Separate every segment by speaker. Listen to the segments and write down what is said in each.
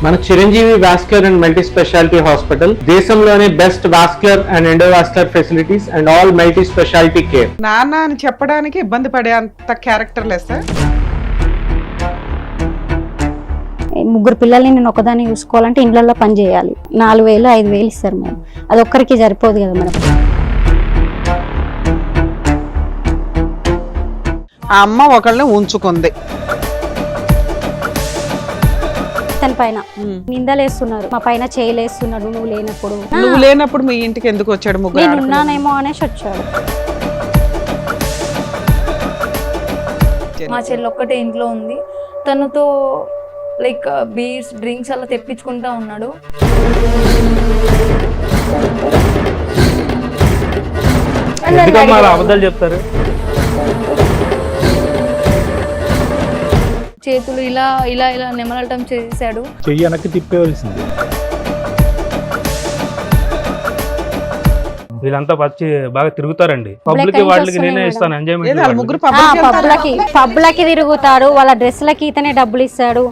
Speaker 1: మన Chiranjeevi vascular and multi speciality hospital దేశంలోనే best vascular and endovascular facilities and all multi speciality care.
Speaker 2: నాన్న అని చెప్పడానికి ఇబ్బంది పడే అంత క్యారెక్టర్ లెస్.
Speaker 3: ముగ్గురు పిల్లల్ని నేను ఒకదాన్ని చూసుకోవాలంటే ఇండ్లలో పని చేయాలి. 4,000 5,000 ఇస్తారు మేడం. అది ఒక్కరికి సరిపోదు కదా మేడం.
Speaker 2: ఆ అమ్మ ఒకళ్ళని ఉంచుకుంది.
Speaker 3: తన పైన నిందలేస్తున్నారు, మా పైన చేయలేస్తున్నాడు. నువ్వు
Speaker 2: లేనప్పుడు మీ ఇంటికి ఎందుకు వచ్చాడు? ముగ్గురు
Speaker 3: నేను ఉన్నానేమో అనేసి వచ్చాడు.
Speaker 4: మా చెల్లి ఒక్కటే ఇంట్లో ఉంది. తనతో లైక్ బీర్స్ డ్రింక్స్ అలా తెప్పించుకుంటా ఉన్నాడు.
Speaker 1: అబద్ధాలు చెప్తారు.
Speaker 4: చేతులు ఇలా ఇలా ఇలా నెమలటం చేశాడు.
Speaker 5: చెయ్యి వెనక్కి తిప్పేవలసింది.
Speaker 6: వీళ్ళంతా వచ్చి బాగా తిరుగుతారండి. పబ్లిక్ వాళ్ళకి నేనే ఇస్తాను ఎంజాయ్మెంట్.
Speaker 3: పబ్లకి తిరుగుతారు. వాళ్ళ డ్రెస్లకి ఇతనే డబ్బులు ఇస్తాడు.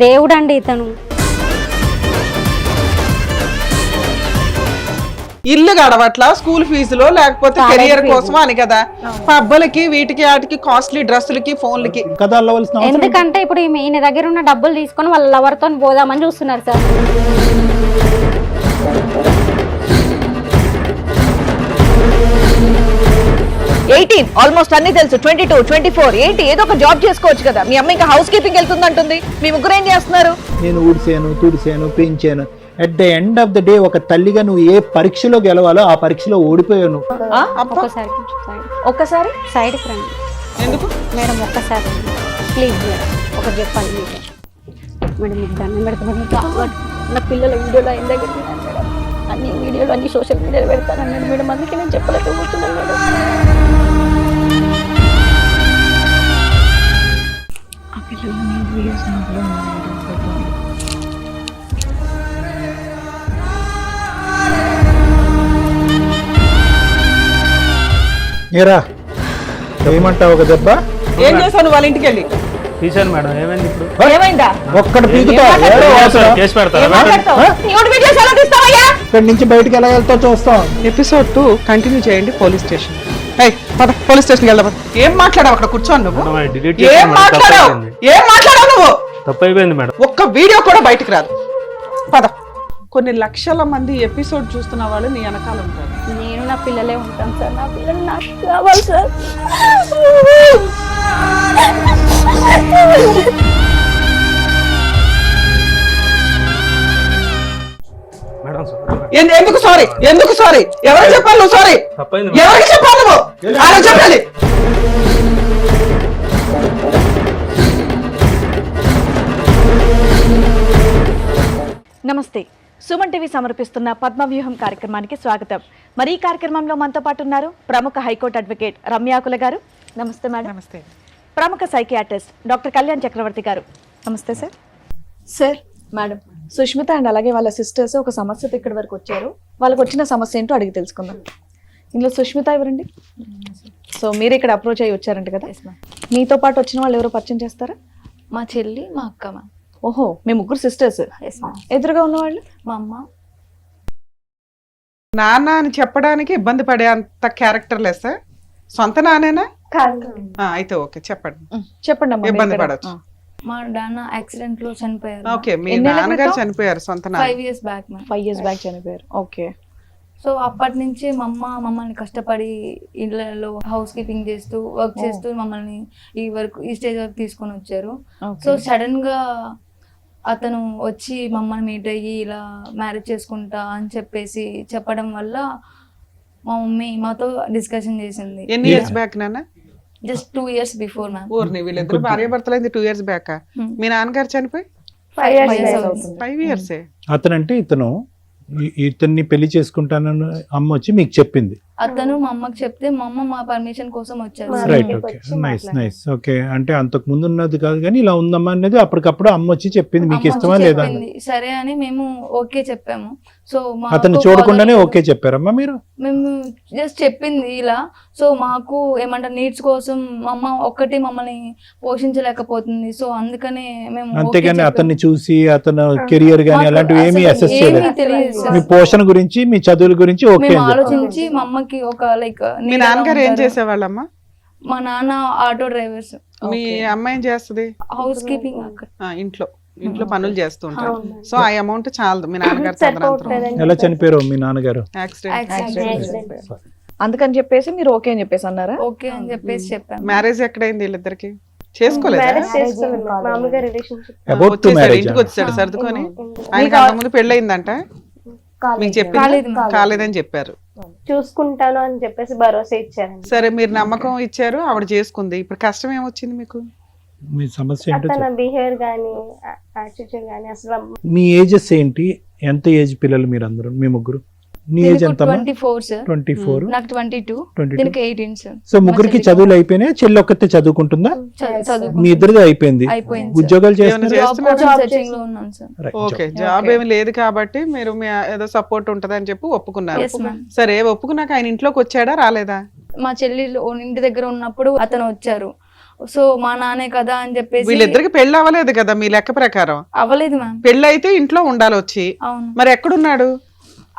Speaker 3: దేవుడు అండి ఇతను.
Speaker 2: ఇల్లు గడవట్లా, స్కూల్ ఫీజులో లేకపోతే కెరియర్ కోసమా అని కదా. పబ్బలకి వీటికి వాటికి కాస్ట్లీ డ్రెస్సులకి ఫోన్లకి
Speaker 5: కదా.
Speaker 3: ఎందుకంటే ఇప్పుడు ఈయన దగ్గర ఉన్న డబ్బులు తీసుకొని వాళ్ళ లవర్తో పోదామని చూస్తున్నారు సార్.
Speaker 7: ఆల్మోస్ట్ అన్ని తెలుసు. 22, 24, 80 ఏదో ఒక జాబ్ చేసుకోవచ్చు కదా. మీ అమ్మ ఇంకా హౌస్ కీపింగ్ వెళ్తుందంటుంది. మీ ముగ్గురు ఏం చేస్తున్నారు?
Speaker 5: నేను ఊడిసాను, తుడిసాను, పెంచాను. At the end of the day ఒక తల్లిగా నువ్వు ఏ పరీక్షలో గెలవాలో ఆ పరీక్షలో ఓడిపోయాను.
Speaker 7: ఒక్కసారి
Speaker 3: సైడ్కి రండి.
Speaker 2: ఎందుకు
Speaker 3: మేడం? ఒక్కసారి ప్లీజ్ మేడం, ఒకటి చెప్పాలి మీకు. మేడం మీకు దండం పెడతాను. నా పిల్లల వీడియోలో ఆయన దగ్గర మేడం, అన్ని వీడియోలు అన్ని సోషల్ మీడియాలో పెడతానన్నాడు మేడం. అందుకే నేను చెప్పలేకపోతున్నాను మేడం. ఆ పిల్లలు వీడియోస్
Speaker 5: ఏరా ఏమంటావు? ఒక దెబ్బ
Speaker 2: ఏం చేశాను వాళ్ళ ఇంటికి వెళ్ళి?
Speaker 6: తీసాను మేడం. ఏమైంది ఇప్పుడు?
Speaker 7: ఏమైందా?
Speaker 5: ఒక్కటి పీకుతా.
Speaker 6: కేసు పెడతారా?
Speaker 5: ఇక్కడి నుంచి బయటకు ఎలా వెళ్తావు చూస్తాం.
Speaker 2: ఎపిసోడ్ 2 కంటిన్యూ చేయండి. Police station. పోలీస్ స్టేషన్కి వెళ్దాం. ఏం మాట్లాడావు అక్కడ కూర్చోను నువ్వు? ఏం మాట్లాడావు నువ్వు?
Speaker 6: తప్పైపోయింది మేడం.
Speaker 2: ఒక్క వీడియో కూడా బయటకు రాదు. పద. కొన్ని లక్షల మంది ఎపిసోడ్ చూస్తున్న వాళ్ళు నీ వెనకాల ఉంటారు.
Speaker 3: నేను నా పిల్లలే ఉంటాం సార్. నా పిల్లలు నాకు కావాలి సార్.
Speaker 2: ఎందుకు సారీ? ఎందుకు సారీ? ఎవరికి చెప్పాలి నువ్వు? సారీ ఎవరికి చెప్పాలి నువ్వు? అలా చెప్పాలి.
Speaker 7: నమస్తే. సుమన్ టీవీ సమర్పిస్తున్న పద్మవ్యూహం కార్యక్రమానికి స్వాగతం. మరి ఈ కార్యక్రమంలో మనతో పాటు ఉన్నారు ప్రముఖ హైకోర్టు అడ్వకేట్ రమ్యాకుల గారు. నమస్తే మేడం.
Speaker 2: నమస్తే.
Speaker 7: ప్రముఖ సైకియాట్రిస్ట్ డాక్టర్ కళ్యాణ్ చక్రవర్తి గారు. నమస్తే sir. Sir madam, Sushmita and అలాగే వాళ్ళ సిస్టర్స్ ఒక సమస్యతో ఇక్కడి వరకు వచ్చారు. వాళ్ళకి వచ్చిన సమస్య ఏంటో అడిగి తెలుసుకుందాం. ఇందులో సుష్మిత ఎవరండి? సో మీరు ఇక్కడ అప్రోచ్ అయ్యి వచ్చారంట కదా. మీతో పాటు వచ్చిన వాళ్ళు ఎవరో పరిచయం చేస్తారా?
Speaker 4: మా చెల్లి, మా అక్క మ్యామ్.
Speaker 7: ఓహో, మీ ముగ్గురు సిస్టర్స్. ఎదురుగా ఉన్నవాళ్ళు?
Speaker 4: మా అమ్మ.
Speaker 2: నాన్న అని చెప్పడానికి ఇబ్బంది పడే అంత క్యారెక్టర్ లెస్. సొంత నానేనా? అయితే ఓకే, చెప్పండి.
Speaker 7: చెప్పండి అమ్మా.
Speaker 2: ఇబ్బంది పడచ్చు.
Speaker 4: మా నాన్న యాక్సిడెంట్ లో చనిపోయారు.
Speaker 2: ఓకే, మీ నాన్నగారు చనిపోయారు. సొంత నాన్న
Speaker 4: 5 years back ma'am.
Speaker 7: 5 years back చనిపోయారు. ఓకే.
Speaker 4: సో అప్పటి నుంచి మా అమ్మ మమ్మల్ని కష్టపడి ఇళ్ళలో హౌస్ కీపింగ్ చేస్తూ వర్క్ చేస్తూ మమ్మల్ని ఈ స్టేజ్ వరకు తీసుకొని వచ్చారు. సో సడన్ గా అతను వచ్చి మమ్మల్ని మీట్ అయ్యి ఇలా మ్యారేజ్ చేసుకుంటా అని చెప్పేసి చెప్పడం వల్ల మా మమ్మీ మాతో డిస్కషన్ చేసింది.
Speaker 2: ఎన్ని ఇయర్స్ బ్యాక్ నాన్న?
Speaker 4: Just 2 years before ma'am.
Speaker 2: ఊరిని వీళ్ళిద్దరు భార్య భర్తలైంది 2 years బ్యాక్. మీ నాన్నగారు చనిపోయి
Speaker 4: 5 years.
Speaker 2: 5 years.
Speaker 5: అతనంటే ఇతన్ని పెళ్లి చేసుకుంటానని అమ్మ వచ్చి మీకు చెప్పింది.
Speaker 4: అతను మా అమ్మకి చెప్తే మా అమ్మ మా పర్మిషన్ కోసం వచ్చారు sir.
Speaker 5: Right, okay, nice. Okay, అంటే అంతకు ముందు ఉన్నది కాదు కానీ ఇలా ఉందమ్మా అనేది అప్పటికప్పుడు అమ్మ వచ్చి చెప్పింది, మీకు
Speaker 4: అమ్మ
Speaker 5: ఇష్టమా
Speaker 4: వచ్చి
Speaker 5: లేదా
Speaker 4: చెప్పింది. సరే అని మేము ఓకే చెప్పాము. సో
Speaker 5: అతన్ని చూడకుండానే ఓకే చెప్పారమ్మా మీరు?
Speaker 4: మేము జస్ట్ చెప్పింది ఇలా. సో మాకు ఏమంటారు నీడ్స్ కోసం మా అమ్మ ఒక్కటి మమ్మల్ని పోషించలేకపోతుంది. సో అందుకనే మేము okay
Speaker 5: అంతేగాని
Speaker 4: చెప్పాము.
Speaker 5: అతన్ని చూసి అతను కెరియర్ గానీ
Speaker 4: మాకు
Speaker 5: అలాంటివి ఏమీ
Speaker 4: అసలు
Speaker 5: అసెస్
Speaker 4: ఏమీ
Speaker 5: చేయలేదు.
Speaker 4: తెలియదు సార్.
Speaker 5: మీ పోషణ గురించి మీ చదువుల గురించి ఓకే
Speaker 4: మేము
Speaker 5: అని చెప్పారు.
Speaker 4: ఆలోచించి మా అమ్మకి ఒక లైక్
Speaker 2: మీ నాన్నగారు ఏం చేసేవాళ్ళమ్మా?
Speaker 4: మా నాన్న ఆటో డ్రైవర్స్,
Speaker 2: మీ అమ్మ ఏం చేస్తుంది?
Speaker 4: హౌస్ కీపింగ్ అక్కడ.
Speaker 2: ఇంట్లో పనులు చేస్తూ ఉంటారు. సో ఆ అమౌంట్ చాలదు మీ నాన్నగారు తదనంతరం
Speaker 5: ఎలా చనిపోయారు మీ నాన్నగారు?
Speaker 2: యాక్సిడెంట్.
Speaker 7: అందుకని చెప్పేసి మీరు ఓకే అని చెప్పేసి అన్నారా?
Speaker 4: ఓకే అని చెప్పేసి చెప్పాము.
Speaker 2: మ్యారేజ్ ఎక్కడైంది వీళ్ళిద్దరికి? చేసుకోలేదా?
Speaker 3: మామూలుగా రిలేషన్షిప్
Speaker 5: అబౌట్ టు
Speaker 2: వచ్చేసాడు,
Speaker 5: మ్యారేజ్.
Speaker 2: ఇంటికి వచ్చాడు సర్దుకొని. ఆయనకి అంతకుముందు పెళ్ళయిందంట, మీకు చెప్పింది
Speaker 4: కాలేదు మా.
Speaker 2: కాలేదని చెప్పారు.
Speaker 3: చూసుకుంటాను అని చెప్పేసి భరోసా ఇచ్చారండి.
Speaker 2: సరే, మీరు నమ్మకం ఇచ్చారు, ఆవిడ చేసుకుంది. ఇప్పుడు కష్టం ఏమొచ్చింది మీకు?
Speaker 5: మీ సమస్య ఏంటో
Speaker 3: తన
Speaker 5: చెప్పండి.
Speaker 3: బిహేవియర్ గానీ యాటిట్యూడ్ గానీ అసలు
Speaker 5: మీ ఏజెస్ ఏంటి? ఎంత ఏజ్ పిల్లలు మీరు అందరూ, మీ ముగ్గురు? నీ ఏజ్ ఎంత?
Speaker 4: 24 సార్.
Speaker 5: 24.
Speaker 4: నాకు 22,
Speaker 5: 22.
Speaker 4: దీనికి 18 సార్.
Speaker 5: సో ముగ్గురికి చదువులు అయిపోయినాయి, చెల్లి ఒక్కతే చదువుకుంటుందా?
Speaker 4: చదువు
Speaker 5: మీ ఇద్దరిది అయిపోయింది.
Speaker 4: అయిపోయింది.
Speaker 5: ఉద్యోగాలు
Speaker 2: ఏమైనా
Speaker 5: చేస్తున్నారు?
Speaker 2: చేస్తున్నారా?
Speaker 4: సర్చింగ్ లో ఉన్నాను సార్.
Speaker 2: ఓకే, జాబ్ ఏమి లేదు కాబట్టి మీరు మీ ఏదో సపోర్ట్ ఉంటదని చెప్పి ఒప్పుకున్నారు.
Speaker 4: Yes ma'am.
Speaker 2: సరే, ఒప్పుకున్నాక ఆయన ఇంట్లోకి వచ్చాడా రాలేదా?
Speaker 4: మా చెల్లి ఇంటి దగ్గర ఉన్నప్పుడు అతను వచ్చారు. సో మా నాన్నే కదా అని చెప్పేసి.
Speaker 2: వీళ్ళిద్దరికి పెళ్లి అవ్వలేదు కదా మీ లెక్క ప్రకారం?
Speaker 4: అవ్వలేదు మ్యామ్.
Speaker 2: పెళ్లి అయితే ఇంట్లో ఉండాలి వచ్చి.
Speaker 4: అవును.
Speaker 2: మరి ఎక్కడున్నాడు?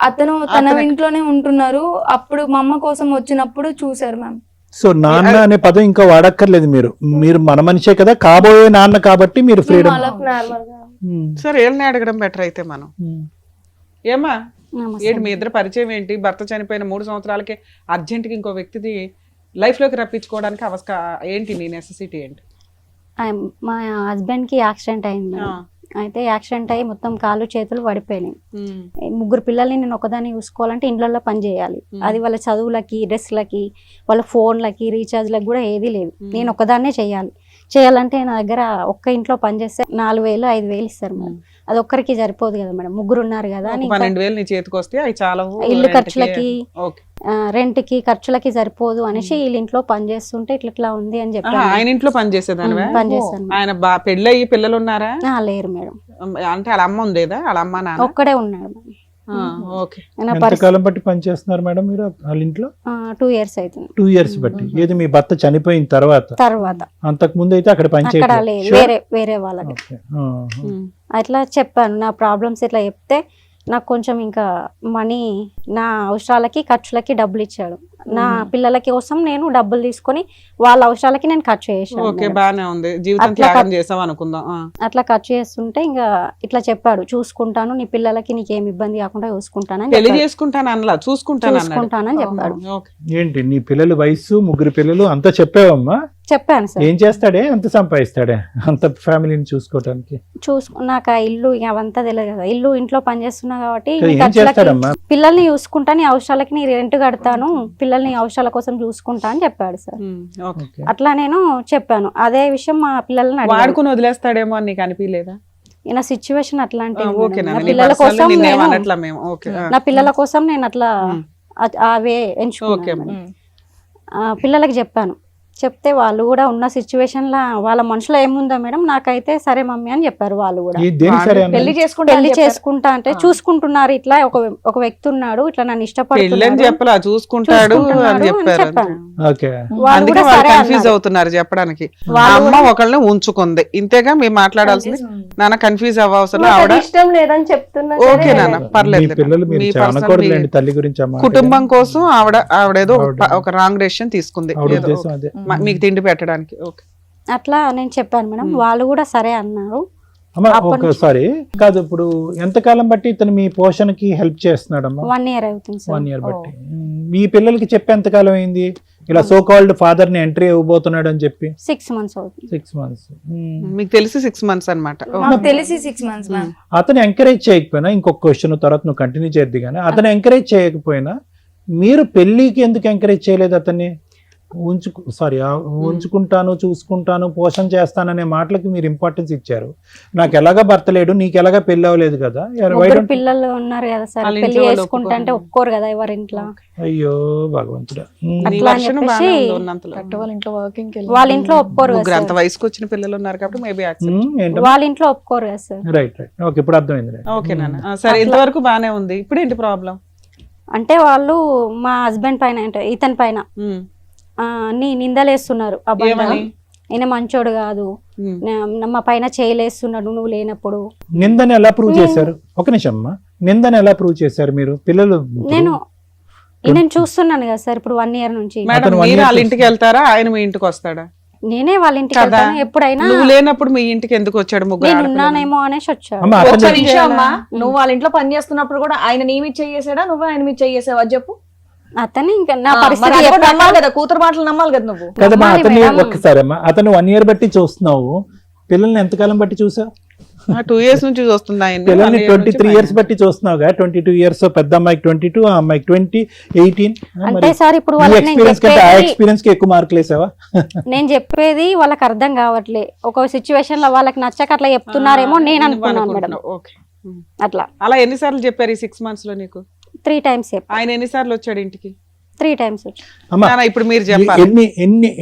Speaker 4: అతను తన ఇంట్లోనే ఉంటున్నారు. అప్పుడు మా అమ్మ కోసం వచ్చినప్పుడు చూసారు మ్యామ్.
Speaker 5: సో నాన్న అనే పదం ఇంకా వాడక్కర్లేదు మీరు. మీరు మన మనిషే కదా, కాబోయే నాన్న కాబట్టి మీరు ఫ్రీడమ్.
Speaker 3: నార్మల్ గా
Speaker 2: సరే, వీళ్ళని అడగడం బెటర్ అయితే మనం. ఏమా ఏంటి మీ ఇద్దరు పరిచయం ఏంటి? భర్త చనిపోయిన 3 సంవత్సరాలకి అర్జెంట్గా ఇంకో వ్యక్తిది లైఫ్ లోకి రప్పించుకోవడానికి ఏంటి నీ నెసెసిటీ ఏంటి?
Speaker 3: మా హస్బెండ్ కి యాక్సిడెంట్ అయింది మేడం. అయితే యాక్సిడెంట్ అయ్యి మొత్తం కాళ్ళు చేతులు పడిపోయినాయి. 3 పిల్లల్ని నేను ఒకదాన్ని చూసుకోవాలంటే ఇండ్లలో పని చేయాలి. అది వాళ్ళ చదువులకి, డ్రెస్లకి, వాళ్ళ ఫోన్లకి, రీఛార్జ్లకి కూడా ఏది లేదు. నేను ఒకదాన్నే చేయాలంటే నా దగ్గర ఒక్క ఇంట్లో పని చేస్తే 4,000 5,000 ఇస్తారు మేడం. అది ఒక్కరికి సరిపోదు కదా మేడం, 3 ఉన్నారు కదా అని.
Speaker 2: 12,000 నీ చేతికి వస్తే అవి చాలా
Speaker 3: ఇల్లు ఖర్చులకి, రెంట్కి ఖర్చులకి సరిపోదు అనేసి వీళ్ళ ఇంట్లో పని చేస్తుంటే ఇట్లా ఉంది అని చెప్పి.
Speaker 2: ఆయన ఇంట్లో పని చేసేదానివా?
Speaker 3: పని చేస్తాను.
Speaker 2: ఆయన పెళ్ళి అయ్యి పిల్లలు ఉన్నారా?
Speaker 3: లేరు మేడం.
Speaker 2: అంటే వాళ్ళ అమ్మ ఉండేదా? వాళ్ళ అమ్మ నాన్న
Speaker 3: ఒక్కడే ఉన్నాడు.
Speaker 2: ఓకే.
Speaker 5: ఎంతకాలం బట్టి పని చేస్తున్నారు మేడం మీరు వాళ్ళ ఇంట్లో?
Speaker 3: 2 years అవుతుంది.
Speaker 5: 2 years బట్టి. ఏది మీ భర్త చనిపోయిన తర్వాత? అంతకు ముందు అయితే అక్కడ పని
Speaker 3: అక్కడ
Speaker 5: చేయలేదు.
Speaker 3: లేదు, వేరే వాళ్ళకి. అట్లా చెప్పాను నా ప్రాబ్లమ్స్. ఇట్లా చెప్తే నాకు కొంచెం ఇంకా మనీ, నా అవసరాలకి ఖర్చులకి డబ్బులు ఇచ్చాడు. నా పిల్లల కోసం నేను డబ్బులు తీసుకొని వాళ్ళ అవసరాలకి నేను ఖర్చు చేశాను.
Speaker 2: ఓకే, బానే ఉంది. జీవితం త్యాగం చేసాం అనుకుందాం.
Speaker 3: అట్లా ఖర్చు చేస్తుంటే ఇంకా ఇట్లా చెప్పాడు, చూసుకుంటాను, నీ పిల్లలకి నీకేం ఇబ్బంది కాకుండా చూసుకుంటానని
Speaker 2: పెళ్లి చేసుకుంటాను అనలా,
Speaker 3: చూసుకుంటానని చెప్పాడు.
Speaker 5: ఏంటి నీ పిల్లల వయసు? 3 పిల్లలు అంతా చెప్పావమ్మా?
Speaker 3: చెప్పాను సార్.
Speaker 5: ఏం చేస్తాడే, అంత సంపాదిస్తాడే అంత ఫ్యామిలీని చూసుకోవడానికి?
Speaker 3: నాకు ఆ ఇల్లు అవంతా తెలియదు కదా. ఇంట్లో పని చేస్తున్నా కాబట్టి
Speaker 5: ఏం చేస్తాడమ్మా?
Speaker 3: పిల్లల్ని చూసుకుంటా, నీ అవసరాలకి నీ రెంట్ కడతాను, పిల్లల్ని అవసరాల కోసం చూసుకుంటా అని చెప్పాడు సార్. అట్లా నేను చెప్పాను. అదే విషయం మా పిల్లల్ని
Speaker 2: వాడుకుని వదిలేస్తాడేమో అని నీకు అనిపించలేదా?
Speaker 3: నా సిచ్యువేషన్ అట్లాంటిది.
Speaker 2: నా
Speaker 3: నా పిల్లల కోసం నేను అట్లా అవే ఎంచుకున్నాను. పిల్లలకి చెప్పాను. చెప్తే వాళ్ళు కూడా ఉన్న సిచ్యువేషన్ లా వాళ్ళ మనసులో ఏముందా మేడం, నాకైతే సరే మమ్మీ అని చెప్పారు. వాళ్ళు కూడా పెళ్లి చేసుకుంటా అంటే చూసుకుంటున్నారు, ఇట్లా ఒక వ్యక్తి ఉన్నాడు, ఇట్లా నన్ను ఇష్టపడుతున్నాడు
Speaker 2: చూసుకుంటాడు అని చెప్పారు. కన్ఫ్యూజ్ అవుతున్నారు చెప్పడానికి. అమ్మ ఒకళ్ళని ఉంచుకుంది, ఇంతేగా మీరు మాట్లాడాల్సింది. నాన్న కన్ఫ్యూజ్ అవ్వవసరం, ఆవిడ
Speaker 3: ఇష్టం లేదని చెప్తున్నా.
Speaker 2: ఓకే నాన్న, పర్లేదు.
Speaker 5: తల్లి గురించి
Speaker 2: కుటుంబం కోసం ఆవిడేదో ఒక రాంగ్ డెసిషన్ తీసుకుంది మీకు తిండి పెట్టడానికి.
Speaker 3: అట్లా నేను చెప్పాను మేడం. వాళ్ళు కూడా సరే అన్నారు.
Speaker 5: ఒకసారి కాదు, ఇప్పుడు ఎంతకాలం బట్టి ఇతను మీ పోషణకి హెల్ప్ చేస్తున్నాడమ్మా?
Speaker 3: 1 year అవుతుంది సార్.
Speaker 5: 1 year బట్టి. మీ పిల్లలకి చెప్పి ఎంతకాలం అయింది ఇలా సో కాల్డ్ ఫాదర్ ని ఎంట్రీ ఇవ్వబోతున్నాడు అని చెప్పి?
Speaker 3: 6 months అవుతుంది.
Speaker 5: 6 months.
Speaker 2: మీకు తెలిసి 6 months అన్నమాట.
Speaker 4: తెలిసి 6 months మ్యామ్.
Speaker 5: అతను ఎంకరేజ్ చేయకపోయినా, ఇంకొక క్వశ్చన్ తర్వాత నువ్వు కంటిన్యూ చేద్ది కానీ, అతను ఎంకరేజ్ చేయకపోయినా మీరు పెళ్లికి ఎందుకు ఎంకరేజ్ చేయలేదు అతన్ని? ఉంచుకుంటాను, చూసుకుంటాను, పోషణ చేస్తాననే మాటలకి మీరు ఇంపార్టెన్స్ ఇచ్చారు. నాకు ఎలాగా భర్త లేడు, నీకు ఎలాగా పెళ్లి అవ్వలేదు కదా,
Speaker 3: ముగ్గురు పిల్లలు ఉన్నారు కదా సార్,
Speaker 2: వాళ్ళ
Speaker 3: పెళ్లి
Speaker 2: ఇంట్లో వాళ్ళు
Speaker 3: చేసుకుంటా అంటే ఒప్పుకోరు కదా ఎవరి ఇంట్లో.
Speaker 5: అయ్యో భగవంతుడా.
Speaker 2: నీ
Speaker 3: అట్లా అని
Speaker 2: వర్షన్
Speaker 3: చెప్పేసి
Speaker 2: బాగానే ఉంది ఉన్నంతలో.
Speaker 7: కరెక్ట్ వాళ్ళ ఇంట్లో వర్కింగ్
Speaker 3: వాళ్ళ ఇంట్లో ఒప్పుకోరు కదా
Speaker 2: ముగ్గురు అంత
Speaker 3: సార్,
Speaker 2: వయసుకు వచ్చిన పిల్లలు ఉన్నారు కాబట్టి మేబీ
Speaker 5: ఏంటో
Speaker 3: వాళ్ళ ఇంట్లో ఒప్పుకోరు కదా సార్.
Speaker 5: రైట్ ఓకే, ఇప్పుడు అర్థమైంది.
Speaker 2: ఓకే నాన్న, సరే ఇంతవరకు బానే ఉంది. ఇప్పుడు ఏంటి ప్రాబ్లం?
Speaker 3: అంటే వాళ్ళు మా హస్బెండ్ పైన అంటే ఇతని పైన అన్ని నిందలేస్తున్నారు. అబ్బాయి ఈయన మంచోడు కాదు, మా పైన చేయలేస్తున్నాడు నువ్వు లేనప్పుడు.
Speaker 5: నిందని ఎలా ప్రూవ్ చేశారు? ఒక నిమిషం అమ్మా, నిందని ఎలా ప్రూవ్ చేశారు మీరు? పిల్లలు
Speaker 3: నేను చూస్తున్నాను కదా సార్ ఇప్పుడు 1 year నుంచి.
Speaker 2: మేడం మీరు వాళ్ళ ఇంటికి వెళ్తారా, ఆయన మీ ఇంటికి వస్తాడా?
Speaker 3: నేనే వాళ్ళ ఇంటికి వెళ్తాను ఎప్పుడైనా.
Speaker 2: నువ్వు లేనప్పుడు మీ ఇంటికి ఎందుకు వచ్చాడు? ముగ్గురు
Speaker 3: నేను ఉన్నానేమో అనేసి వచ్చాడు.
Speaker 7: ఒక్క నిమిషం అమ్మా, నువ్వు వాళ్ళ ఇంట్లో పని చేస్తున్నప్పుడు కూడా ఆయన నీ మీద చేసాడా, నువ్వు ఆయన మీద చేసావా చెప్పు?
Speaker 3: అతను ఇంకా నా
Speaker 7: మరి
Speaker 3: పరిస్థితి
Speaker 7: అది కూడా
Speaker 3: ఎప్పుడన్నా-
Speaker 7: నమ్మాలి కదా, కూతురు మాటలు నమ్మాలి కదా నువ్వు.
Speaker 5: కదమ్మా,
Speaker 3: నమ్మాలి
Speaker 5: అతన్ని
Speaker 3: మేడం.
Speaker 5: ఒక్కసారి అమ్మా, అతను 1 year బట్టి చూస్తున్నావు, పిల్లల్ని ఎంతకాలం బట్టి చూసావు?
Speaker 2: 2 years నుంచి చూస్తుంది ఆయన.
Speaker 5: పిల్లల్ని 23 years బట్టి చూస్తున్నావుగా. 22 years, పెద్ద అమ్మాయికి 22, ఆ అమ్మాయికి 20, 18.
Speaker 3: అంటే సార్ ఇప్పుడు
Speaker 5: ఈ
Speaker 3: వాళ్ళకి నేను
Speaker 5: ఎక్స్పీరియన్స్ కంటే ఆ
Speaker 3: చెప్పేది
Speaker 5: ఎక్స్పీరియన్స్ కి ఎక్కువ మార్కులు వేసావా?
Speaker 3: నేను చెప్పేది వాళ్ళకి అర్థం కావట్లే. ఒక సిచ్యువేషన్ లో వాళ్ళకి నచ్చక అట్లా చెప్తున్నారేమో నేను అనుకున్నాను మేడం.
Speaker 2: ఓకే,
Speaker 3: అట్లా
Speaker 2: అలా ఎన్నిసార్లు చెప్పారు ఈ 6 months లో నీకు?
Speaker 3: 3 times చెప్పాను.
Speaker 2: ఆయన ఎన్నిసార్లు వచ్చాడు ఇంటికి?
Speaker 3: 3 times
Speaker 5: అమ్మా,
Speaker 2: నాన్న, ఇప్పుడు మీరు చెప్పాలి.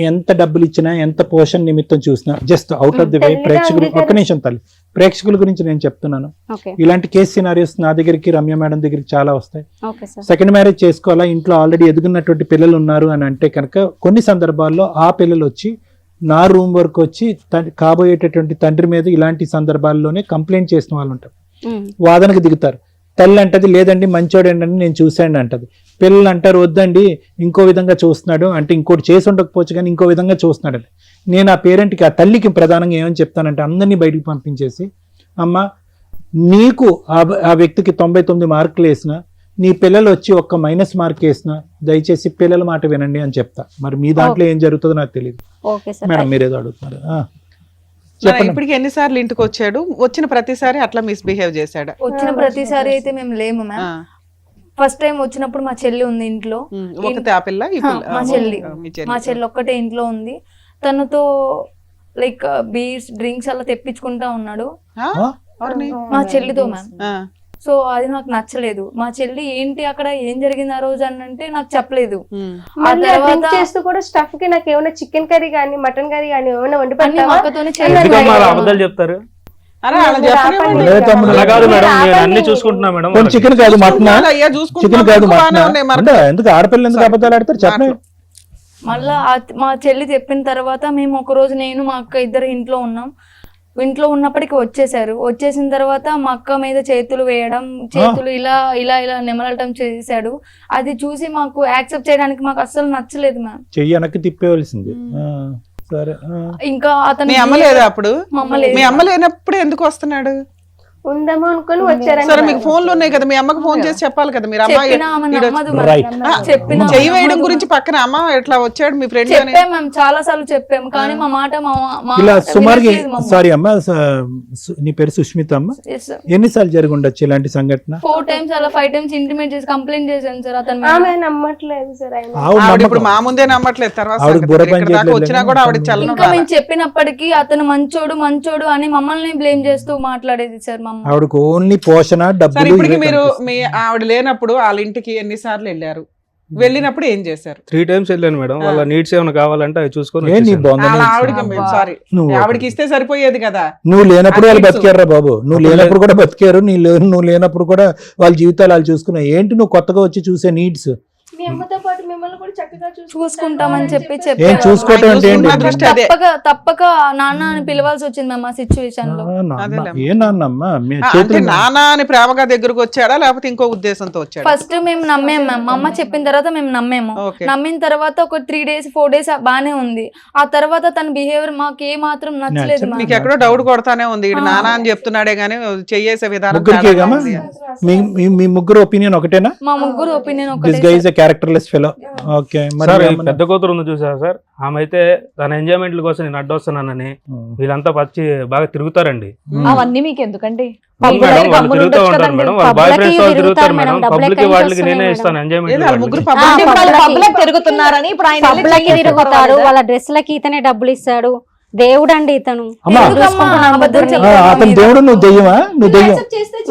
Speaker 5: ఎంత డబ్బులు ఇచ్చినా, ఎంత పోషణ నిమిత్తం చూసినా, just out of the way ప్రేక్షకులు, ఒక్క నిమిషం తల్లి, ప్రేక్షకుల గురించి నేను చెప్తున్నాను.
Speaker 3: ఓకే
Speaker 5: ఇలాంటి కేసు సినారియోస్ నా దగ్గరికి, రమ్య మేడం దగ్గరికి చాలా వస్తాయి.
Speaker 3: Okay sir.
Speaker 5: సెకండ్ మ్యారేజ్ చేసుకోవాలా, ఇంట్లో ఆల్రెడీ ఎదుగున్నటువంటి పిల్లలు ఉన్నారు అని అంటే కనుక కొన్ని సందర్భాల్లో ఆ పిల్లలు వచ్చి నా రూమ్ వరకు వచ్చి కాబోయేటటువంటి తండ్రి మీద ఇలాంటి సందర్భాల్లోనే కంప్లైంట్ చేసిన వాళ్ళు ఉంటారు, వాదనకు దిగుతారు. తల్లి అంటది లేదండి మంచోడండి నేను చూశాను అంటది. పిల్లలు అంటారు వద్దండి ఇంకో విధంగా చూస్తున్నాడు అంటే, ఇంకోటి చేసి ఉండకపోవచ్చు కానీ ఇంకో విధంగా చూస్తున్నాడు. నేను ఆ పేరెంట్కి, ఆ తల్లికి ప్రధానంగా ఏమని చెప్తానంటే, అందరినీ బయటికి పంపించేసి, అమ్మ నీకు ఆ వ్యక్తికి 99 మార్కులు వేసినా, నీ పిల్లలు వచ్చి ఒక్క మైనస్ మార్క్ వేసినా దయచేసి పిల్లల మాట వినండి అని చెప్తా. మరి మీ దాంట్లో ఏం జరుగుతుందో నాకు తెలియదు.
Speaker 3: Okay sir.
Speaker 5: మేడం మీరేదో అడుగుతున్నారు.
Speaker 2: ఇప్పటికి ఎన్నిసార్లు ఇంటికి వచ్చాడు? వచ్చిన ప్రతిసారి అట్లా మిస్బిహేవ్ చేశాడు?
Speaker 4: వచ్చిన ప్రతిసారి అయితే మేము లేము మ్యామ్. ఫస్ట్ టైం వచ్చినప్పుడు మా చెల్లి ఉంది ఇంట్లో.
Speaker 2: ఒకతే ఆ పిల్ల, ఈ పిల్ల?
Speaker 4: మా చెల్లి,
Speaker 2: మీ చెల్లి.
Speaker 4: మా చెల్లి ఒక్కటే ఇంట్లో ఉంది. తనతో లైక్ బీర్స్ డ్రింక్స్ అలా తెప్పించుకుంటా ఉన్నాడు
Speaker 2: ఎవరిని?
Speaker 4: మా చెల్లితో మ్యామ్.
Speaker 2: ఆ.
Speaker 4: సో అది నాకు నచ్చలేదు. మా చెల్లి ఏంటి అక్కడ ఏం జరిగింది ఆ రోజు అని అంటే నాకు చెప్పలేదు. ఆ తర్వాత
Speaker 8: చేస్తూ కూడా స్టఫ్ కి నాకు ఏమైనా చికెన్ కర్రీ కానీ మటన్ కర్రీ కానీ ఏమైనా వండి
Speaker 4: అన్ని
Speaker 8: పెట్టావా?
Speaker 4: అక్కతోనే
Speaker 6: ఎందుకమ్మా అలా అబద్ధాలు చెప్తారు?
Speaker 2: అరే అలా చెప్పనివ్వండి.
Speaker 6: అలా కాదు మేడం, నేను అన్ని చూసుకుంటున్నా మేడం.
Speaker 5: చికెన్ కాదు మటన్,
Speaker 2: అయ్యా
Speaker 5: చికెన్
Speaker 2: చూసుకుంటున్నాం,
Speaker 5: కాదు
Speaker 2: బాగానే
Speaker 5: మటన్.
Speaker 2: ఉన్నాయి మరి.
Speaker 5: అంటే ఎందుకు ఆడపిల్లలు ఎందుకు అబద్ధాలు ఆడతారు చెప్పండి.
Speaker 4: మళ్ళా మా చెల్లి చెప్పిన తర్వాత మేము ఒక రోజు నేను మా అక్క ఇద్దరు ఇంట్లో ఉన్నాం. ఇంట్లో ఉన్నప్పటికీ వచ్చేసారు. వచ్చేసిన తర్వాత మా అక్క మీద చేతులు వేయడం, చేతులు ఇలా ఇలా ఇలా నెమలటం చేశాడు. అది చూసి మాకు యాక్సెప్ట్ చేయడానికి మాకు అస్సలు నచ్చలేదు మ్యామ్.
Speaker 5: చెయ్యి వెనక్కి తిప్పేవలసింది. సరే.
Speaker 4: ఇంకా అతను
Speaker 2: మీ అమ్మ లేదా అప్పుడు?
Speaker 4: మా అమ్మ లేదు.
Speaker 2: మీ అమ్మ లేనప్పుడు ఎందుకు వస్తున్నాడు?
Speaker 8: ఉందేమో అనుకుని వచ్చారని.
Speaker 2: సరే మీకు ఫోన్లు ఉన్నాయి కదా, మీ అమ్మకి ఫోన్ చేసి చెప్పాలి కదా. మీరు అమ్మ
Speaker 4: చెప్పినా ఆమె నమ్మదు
Speaker 5: Right.
Speaker 4: మ్యామ్. చెప్పినా
Speaker 2: చెయ్యి వేయడం గురించి పక్కన అమ్మ ఎట్లా వచ్చాడు మీ ఫ్రెండ్ అని
Speaker 4: చెప్పాం మ్యామ్, చాలా సార్లు చెప్పాము. కానీ మా మాట
Speaker 5: ఇలా సుమారుగా, సారీ అమ్మ, నీ పేరు సుష్మిత అమ్మ, ఎన్నిసార్లు జరిగి ఉండొచ్చు ఇలాంటి సంఘటన?
Speaker 4: 4 times అలా 5 times ఇంటిమేట్ చేసి కంప్లైంట్ చేశాను సార్ అతను మీద.
Speaker 8: ఆమె నమ్మట్లేదు సార్ ఆయన.
Speaker 2: ఆవిడ ఇప్పుడు మా ముందే నమ్మట్లేదు. తర్వాత
Speaker 5: ఆవిడకి
Speaker 2: సంగతి.
Speaker 5: బుర్ర
Speaker 2: ఇక్కడ
Speaker 5: పని
Speaker 2: దాకా
Speaker 5: చేయట్లేదు
Speaker 2: వచ్చినా కూడా ఆవిడ చల్లను
Speaker 4: ఇంకా మేము చెప్పినప్పటికీ అతను మంచోడు మంచోడు అని మమ్మల్ని బ్లేమ్ చేస్తూ మాట్లాడేది సార్ మా అమ్మ.
Speaker 5: ఆవిడకు ఓన్లీ పోషణ
Speaker 2: సరే
Speaker 5: డబ్బులు
Speaker 2: ఇప్పటికి
Speaker 5: ఇవే
Speaker 2: మీరు
Speaker 5: కనిపిస్తాయి.
Speaker 2: మీ ఆవిడ లేనప్పుడు వాళ్ళ ఇంటికి ఎన్నిసార్లు వెళ్ళారు? వెళ్ళినప్పుడు ఏం చేశారు?
Speaker 6: 3 times వెళ్ళాను మేడం. వాళ్ళ నీడ్స్ ఏమైనా కావాలంటే అవి చూసుకొని
Speaker 5: ఏ నీ
Speaker 6: వచ్చేసాను.
Speaker 5: బొంద
Speaker 2: వాళ్ళ
Speaker 5: నీ-
Speaker 2: ఆవిడకి సారీ
Speaker 5: నువ్వు
Speaker 2: ఆవిడకి ఇస్తే సరిపోయేది కదా.
Speaker 5: నువ్వు లేనప్పుడు వాళ్ళు
Speaker 2: అట్లీస్ట్
Speaker 5: బతికారా బాబు? నువ్వు లేనప్పుడు కూడా బతికారు. నువ్వు లేనప్పుడు కూడా వాళ్ళ జీవితాలు వాళ్ళు చూసుకున్నావు. ఏంటి నువ్వు కొత్తగా వచ్చి చూసే నీడ్స్?
Speaker 8: మీ అమ్మతో పాటు మిమ్మల్ని కూడా చక్కగా
Speaker 4: చూసుకుంటామని చెప్పి
Speaker 5: ఏం
Speaker 4: చెప్పారు.
Speaker 5: చూసుకోవటం అంటే ఏంటి?
Speaker 2: చూసుకున్న దృష్టి అదే.
Speaker 4: తప్పక నాన్న అని పిలవాల్సి వచ్చింది మ్యామ్ ఆ సిచ్యువేషన్ లో.
Speaker 5: ఏ నాన్నమ్మా మీ
Speaker 2: అంటే
Speaker 5: చేతులు
Speaker 2: నానా అని ప్రేమగా దగ్గరకు వచ్చాడా లేకపోతే ఇంకో ఉద్దేశంతో వచ్చాడా?
Speaker 4: ఫస్ట్ మేము నమ్మాము మ్యామ్. మా అమ్మ చెప్పిన తర్వాత మేము నమ్మాము.
Speaker 2: ఓకే.
Speaker 4: నమ్మిన తర్వాత ఒక 3 days 4 days బానే ఉంది. ఆ తర్వాత తన బిహేవియర్ మాకు ఏ మాత్రం నచ్చలేదు మ్యామ్.
Speaker 2: మీకు ఎక్కడో డౌట్ కొడతానే ఉంది. ఈడు నానా అని చెప్తున్నాడే గానీ చెయ్యేసే విధానం
Speaker 5: ముగ్గురికి
Speaker 2: తేడా
Speaker 5: ఏమా?
Speaker 2: ఉంది.
Speaker 5: మీ ముగ్గురు ఒపీనియన్ ఒకటేనా?
Speaker 4: మా ముగ్గురు ఒపీనియన్
Speaker 5: దిస్
Speaker 4: ఒకటే
Speaker 5: guy is a characterless fellow. Okay. Okay
Speaker 6: sir ఈ పెద్ద కూతురు ఉంది చూసారా సార్, ఆమె అయితే తన ఎంజాయ్మెంట్ల కోసం నేను అడ్డొస్తున్నానని వీళ్ళంతా వచ్చి బాగా తిరుగుతారండి.
Speaker 7: అవన్నీ మీకు ఎందుకండి?
Speaker 6: అవును మేడం, వాళ్ళు తిరుగుతూ ఉంటారు మేడం, వాళ్ళ బాయ్ ఫ్రెండ్స్ వాళ్ళు తిరుగుతారు మేడం, పబ్లిక్ వాళ్ళకి నేనే ఇస్తాను ఎంజాయ్మెంట్.
Speaker 2: ముగ్గురు
Speaker 7: పబ్లిక్ తిరుగుతున్నారని ఇప్పుడు ఆయన వెళ్ళి
Speaker 3: పబ్లకి
Speaker 7: చెయ్యి
Speaker 3: తిరుగుతారు,
Speaker 7: వేసుకోవాలి.
Speaker 3: వాళ్ళ డ్రెస్లకి ఇతనే డబ్బులు ఇస్తాడు. దేవుడు అండి ఇతను.
Speaker 5: అమ్మా, అతను దేవుడు, నువ్వు దెయ్యమా? నువ్వు దెయ్యం.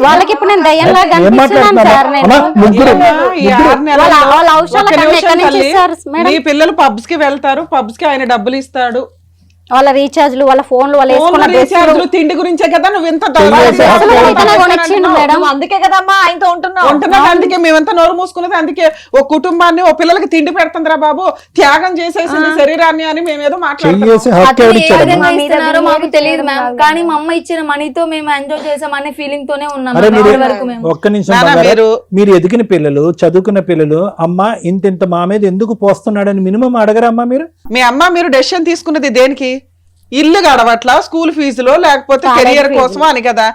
Speaker 3: వాళ్ళకి ఇప్పుడు నేను దయ్యంలా
Speaker 5: ఏం
Speaker 3: కనిపిస్తున్నాను
Speaker 5: మాట్లాడుతున్నావు
Speaker 3: సార్. నేను
Speaker 5: అమ్మా? ముగ్గురు
Speaker 2: ఈ 6 నెలల్లో
Speaker 3: వాళ్ళ అవసరాలకు
Speaker 2: ఒక్క
Speaker 3: అన్ని
Speaker 2: నిమిషం
Speaker 3: ఎక్కడి నుంచి
Speaker 2: తల్లి,
Speaker 3: ఇస్తారు మేడం?
Speaker 2: మీ పిల్లలు పబ్స్ కి వెళ్తారు, పబ్స్ కి ఆయన డబ్బులు ఇస్తాడు.
Speaker 3: వాళ్ళ రీఛార్జ్లు, వాళ్ళ ఫోన్లు, వాళ్ళు
Speaker 2: ఫోన్
Speaker 3: వేసుకున్న
Speaker 2: రీఛార్జ్లు,
Speaker 3: డ్రెస్సులు
Speaker 2: తిండి గురించే కదా నువ్వు ఇంత
Speaker 3: ఇతనే కొనిచ్చిండు మేడం.
Speaker 7: నువ్వు అందుకే కదమ్మా ఆయనతో ఉంటున్నావు.
Speaker 2: ఉంటున్నాడు. అందుకే మేమంతా నోరు మూసుకున్నది. అందుకే ఓ కుటుంబాన్ని, ఓ పిల్లలకి తిండి పెడుతుందిరా బాబు, త్యాగం చేసేసింది శరీరాన్ని అని మేమేదో మాట్లాడుతున్నాం.
Speaker 5: చెయ్యేసి హక్కు
Speaker 4: అతను ఏ
Speaker 5: ఎవరిచ్చాడు?
Speaker 4: విధంగా ఇస్తున్నారో మాకు తెలియదు మ్యామ్, కానీ మా అమ్మ ఇచ్చిన మనీతో మేము ఎంజాయ్ చేసాం అనే ఫీలింగ్ తోనే ఉన్నాం
Speaker 5: అరే మీరు
Speaker 4: ఇప్పటి వరకు మేము.
Speaker 5: ఒక్క నిమిషం
Speaker 2: నాన్న,
Speaker 5: బంగారు. మీరు ఎదిగిన పిల్లలు, చదువుకున్న పిల్లలు, అమ్మ ఇంత మా మీద ఎందుకు పోస్తున్నాడని మినిమం అడగరా అమ్మా మీరు?
Speaker 2: మీ అమ్మ మీరు డెసిషన్ తీసుకున్నది దేనికి? ఇల్లు గడవట్లా, స్కూల్ ఫీజులో, లేకపోతే కెరియర్ కోసం అని కదా.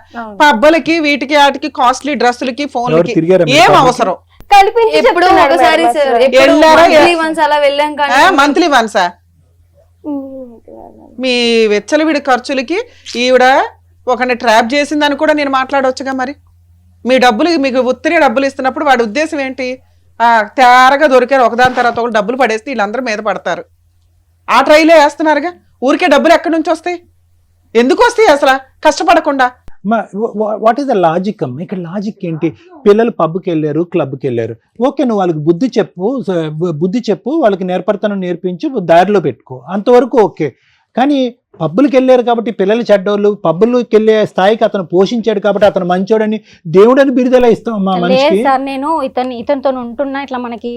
Speaker 2: పబ్బలకి, వీటికి, వాటికి, కాస్ట్లీ డ్రెస్సులకి, ఫోన్లకి
Speaker 5: తిరిగారా మీరు
Speaker 2: ఏం
Speaker 5: పబ్కి?
Speaker 2: అవసరం?
Speaker 8: కల్పించి
Speaker 4: ఎప్పుడు
Speaker 8: చెప్తున్నాడు
Speaker 4: ఒకసారి
Speaker 8: మేడం
Speaker 4: సార్,
Speaker 8: అసలు.
Speaker 4: ఎప్పుడు
Speaker 2: వెళ్ళారా?
Speaker 4: monthly once అలా వెళ్ళాం కానీ
Speaker 2: మంత్లీ వన్సా? మీ వెచ్చలవిడి ఖర్చులకి ఈవిడ ఒకరిని ట్రాప్ చేసిందని కూడా నేను మాట్లాడవచ్చుగా. మరి మీ డబ్బులు, మీకు ఉత్తరే డబ్బులు ఇస్తున్నప్పుడు వాడి ఉద్దేశం ఏంటి? తేరగా దొరికారు ఒకదాని తర్వాత ఒకటి డబ్బులు పడేస్తే వీళ్ళందరూ మీద పడతారు. ఆ ట్రైలే వేస్తున్నారుగా. ఊరికే డబ్బులు ఎక్కడి నుంచి వస్తాయి? ఎందుకు వస్తాయి అసలు కష్టపడకుండా?
Speaker 5: వాట్ ఈస్ ద లాజిక్ అమ్మ? ఇక్కడ లాజిక్ ఏంటి? పిల్లలు పబ్కి వెళ్ళారు, క్లబ్కి వెళ్ళారు, ఓకే, నువ్వు వాళ్ళకి బుద్ధి చెప్పు, వాళ్ళకి నేర్పడతనం నేర్పించు, దారిలో పెట్టుకో, అంతవరకు ఓకే. కానీ పబ్బులకి వెళ్ళారు కాబట్టి పిల్లలు చెడ్డోళ్ళు, పబ్బులకి వెళ్ళే స్థాయికి అతను పోషించాడు కాబట్టి అతను మంచోడని దేవుడని బిరుదెలా ఇస్తాం మా
Speaker 3: లేదు
Speaker 5: మనిషికి?
Speaker 3: సార్, నేను ఇతనితో ఉంటున్నా, ఇట్లా మనకి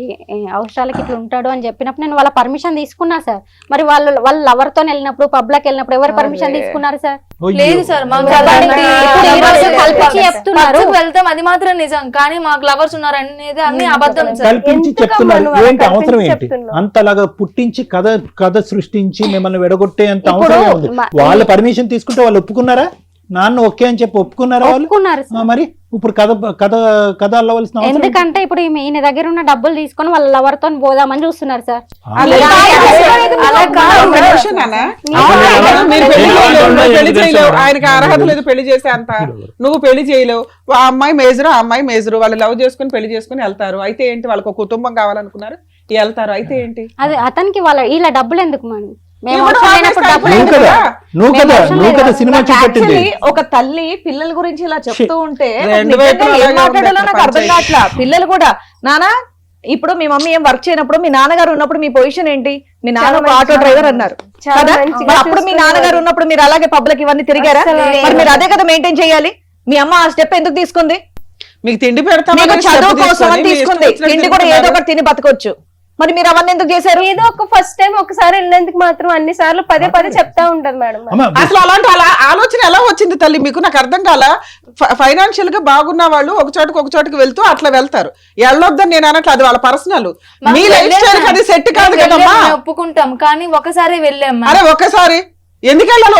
Speaker 3: అవసరాలకి ఇట్లా ఉంటాడు అని చెప్పినప్పుడు నేను వాళ్ళ పర్మిషన్ తీసుకున్నా సార్. మరి వాళ్ళ లవర్ తో వెళ్ళినప్పుడు, పబ్లకి వెళ్ళినప్పుడు ఎవరు పర్మిషన్ తీసుకున్నారు సార్?
Speaker 4: లేదు సార్, మాకు
Speaker 3: చెప్పండి. ఇప్పుడు ఈ రోజు కల్పించి చెప్తున్నారు.
Speaker 4: పబ్కి వెళ్తాం, అది మాత్రం నిజం, కానీ మాకు లవర్స్ ఉన్నారు అనేది అన్ని అబద్ధం సార్.
Speaker 5: కల్పించి చెప్తున్నారు. ఏంటి అవసరం ఏంటి? అంతలాగా పుట్టించి కథ సృష్టించి మిమ్మల్ని విడగొట్టే అంత అవసరం ఉంది? వాళ్ళ పర్మిషన్ తీసుకుంటే వాళ్ళు ఒప్పుకున్నారా? నాన్న ఓకే అని చెప్పి ఒప్పుకున్నారా వాళ్ళు?
Speaker 3: ఒప్పుకున్నారు సార్.
Speaker 5: మరి ఇప్పుడు కథ అల్లవలసిన అవసరం ఏంటి?
Speaker 3: ఎందుకంటే ఇప్పుడు ఈయన దగ్గర ఉన్న డబ్బులు తీసుకొని వాళ్ళ లవర్ తో పోదామని చూస్తున్నారు సార్.
Speaker 2: అలా కాదు. ఒక్క నిమిషం నాన్న. మీరు పెళ్లి చేయలేవు, నువ్వు పెళ్లి చేయలేవు, ఆయనకి అర్హత లేదు పెళ్లి చేసే అంత. నువ్వు పెళ్లి చేయలేవు. ఆ అమ్మాయి మేజరు, ఆ అమ్మాయి మేజరు, వాళ్ళు లవ్ చేసుకుని పెళ్లి చేసుకుని వెళ్తారు. అయితే ఏంటి? వాళ్ళకి ఒక కుటుంబం కావాలనుకున్నారు, వెళ్తారు. అయితే ఏంటి?
Speaker 3: అదే అతనికి వీళ్ళ డబ్బులు ఎందుకు మనం? మేము
Speaker 2: ఇప్పుడు
Speaker 3: అవసరం లేనప్పుడు డబ్బులు
Speaker 5: నువ్వు
Speaker 3: ఎందుకు?
Speaker 5: కదా నువ్వు కదా సినిమా చూపెట్టింది.
Speaker 7: Actually, ఒక తల్లి పిల్లల గురించి ఇలా చెప్తూ ఉంటే
Speaker 2: రెండు
Speaker 7: నిజంగా
Speaker 2: వైపులా
Speaker 7: ఏం
Speaker 2: అలాగే
Speaker 7: మాట్లాడాలో
Speaker 2: ఉంది
Speaker 7: నాకు అర్థం
Speaker 2: ప్రపంచం.
Speaker 7: కావట్లా. పిల్లలు కూడా నానా, ఇప్పుడు మీ మమ్మీ ఏం వర్క్ చేయనప్పుడు మీ నాన్నగారు ఉన్నప్పుడు మీ పొజిషన్ ఏంటి? మీ నాన్న ఒక ఆటో డ్రైవర్ అన్నారు కదా. మరి అప్పుడు మీ నాన్నగారు ఉన్నప్పుడు మీరు అలాగే పబ్లిక్ ఇవన్నీ తిరిగారా? మరి మీరు అదే కదా మెయింటైన్ చేయాలి. మీ అమ్మ ఆ స్టెప్ ఎందుకు తీసుకుంది?
Speaker 2: మీకు తిండి పెడతాం,
Speaker 7: మీకు చదువు కోసం అని తీసుకుంది. తిండి కూడా ఏదో ఒకటి తిని బతకొచ్చు. మరి మీరు అవన్నీ ఎందుకు చేశారు?
Speaker 8: ఏదో ఒక ఫస్ట్ టైం ఒకసారి వెళ్ళినందుకు మాత్రం అన్ని సార్లు పదే చెప్తా ఉంటది మేడం.
Speaker 5: అమ్మా,
Speaker 2: అసలు అలాంటి ఆలోచన ఎలా వచ్చింది తల్లి మీకు? నాకు అర్థం కాల. ఫైనాన్షియల్ గా బాగున్న వాళ్ళు ఒక చోటుకి వెళ్తూ అట్లా వెళ్తారు. వెళ్ళొద్దని నేను అన్నట్లు, అది వాళ్ళ పర్సనల్. మీ లైఫ్ స్టైల్ అది సెట్ కాదు కదమ్మా.
Speaker 4: ఒప్పుకుంటాం, కానీ ఒకసారి వెళ్ళాం.
Speaker 2: అరే ఒక్కసారి ఎందుకు వెళ్ళాలి?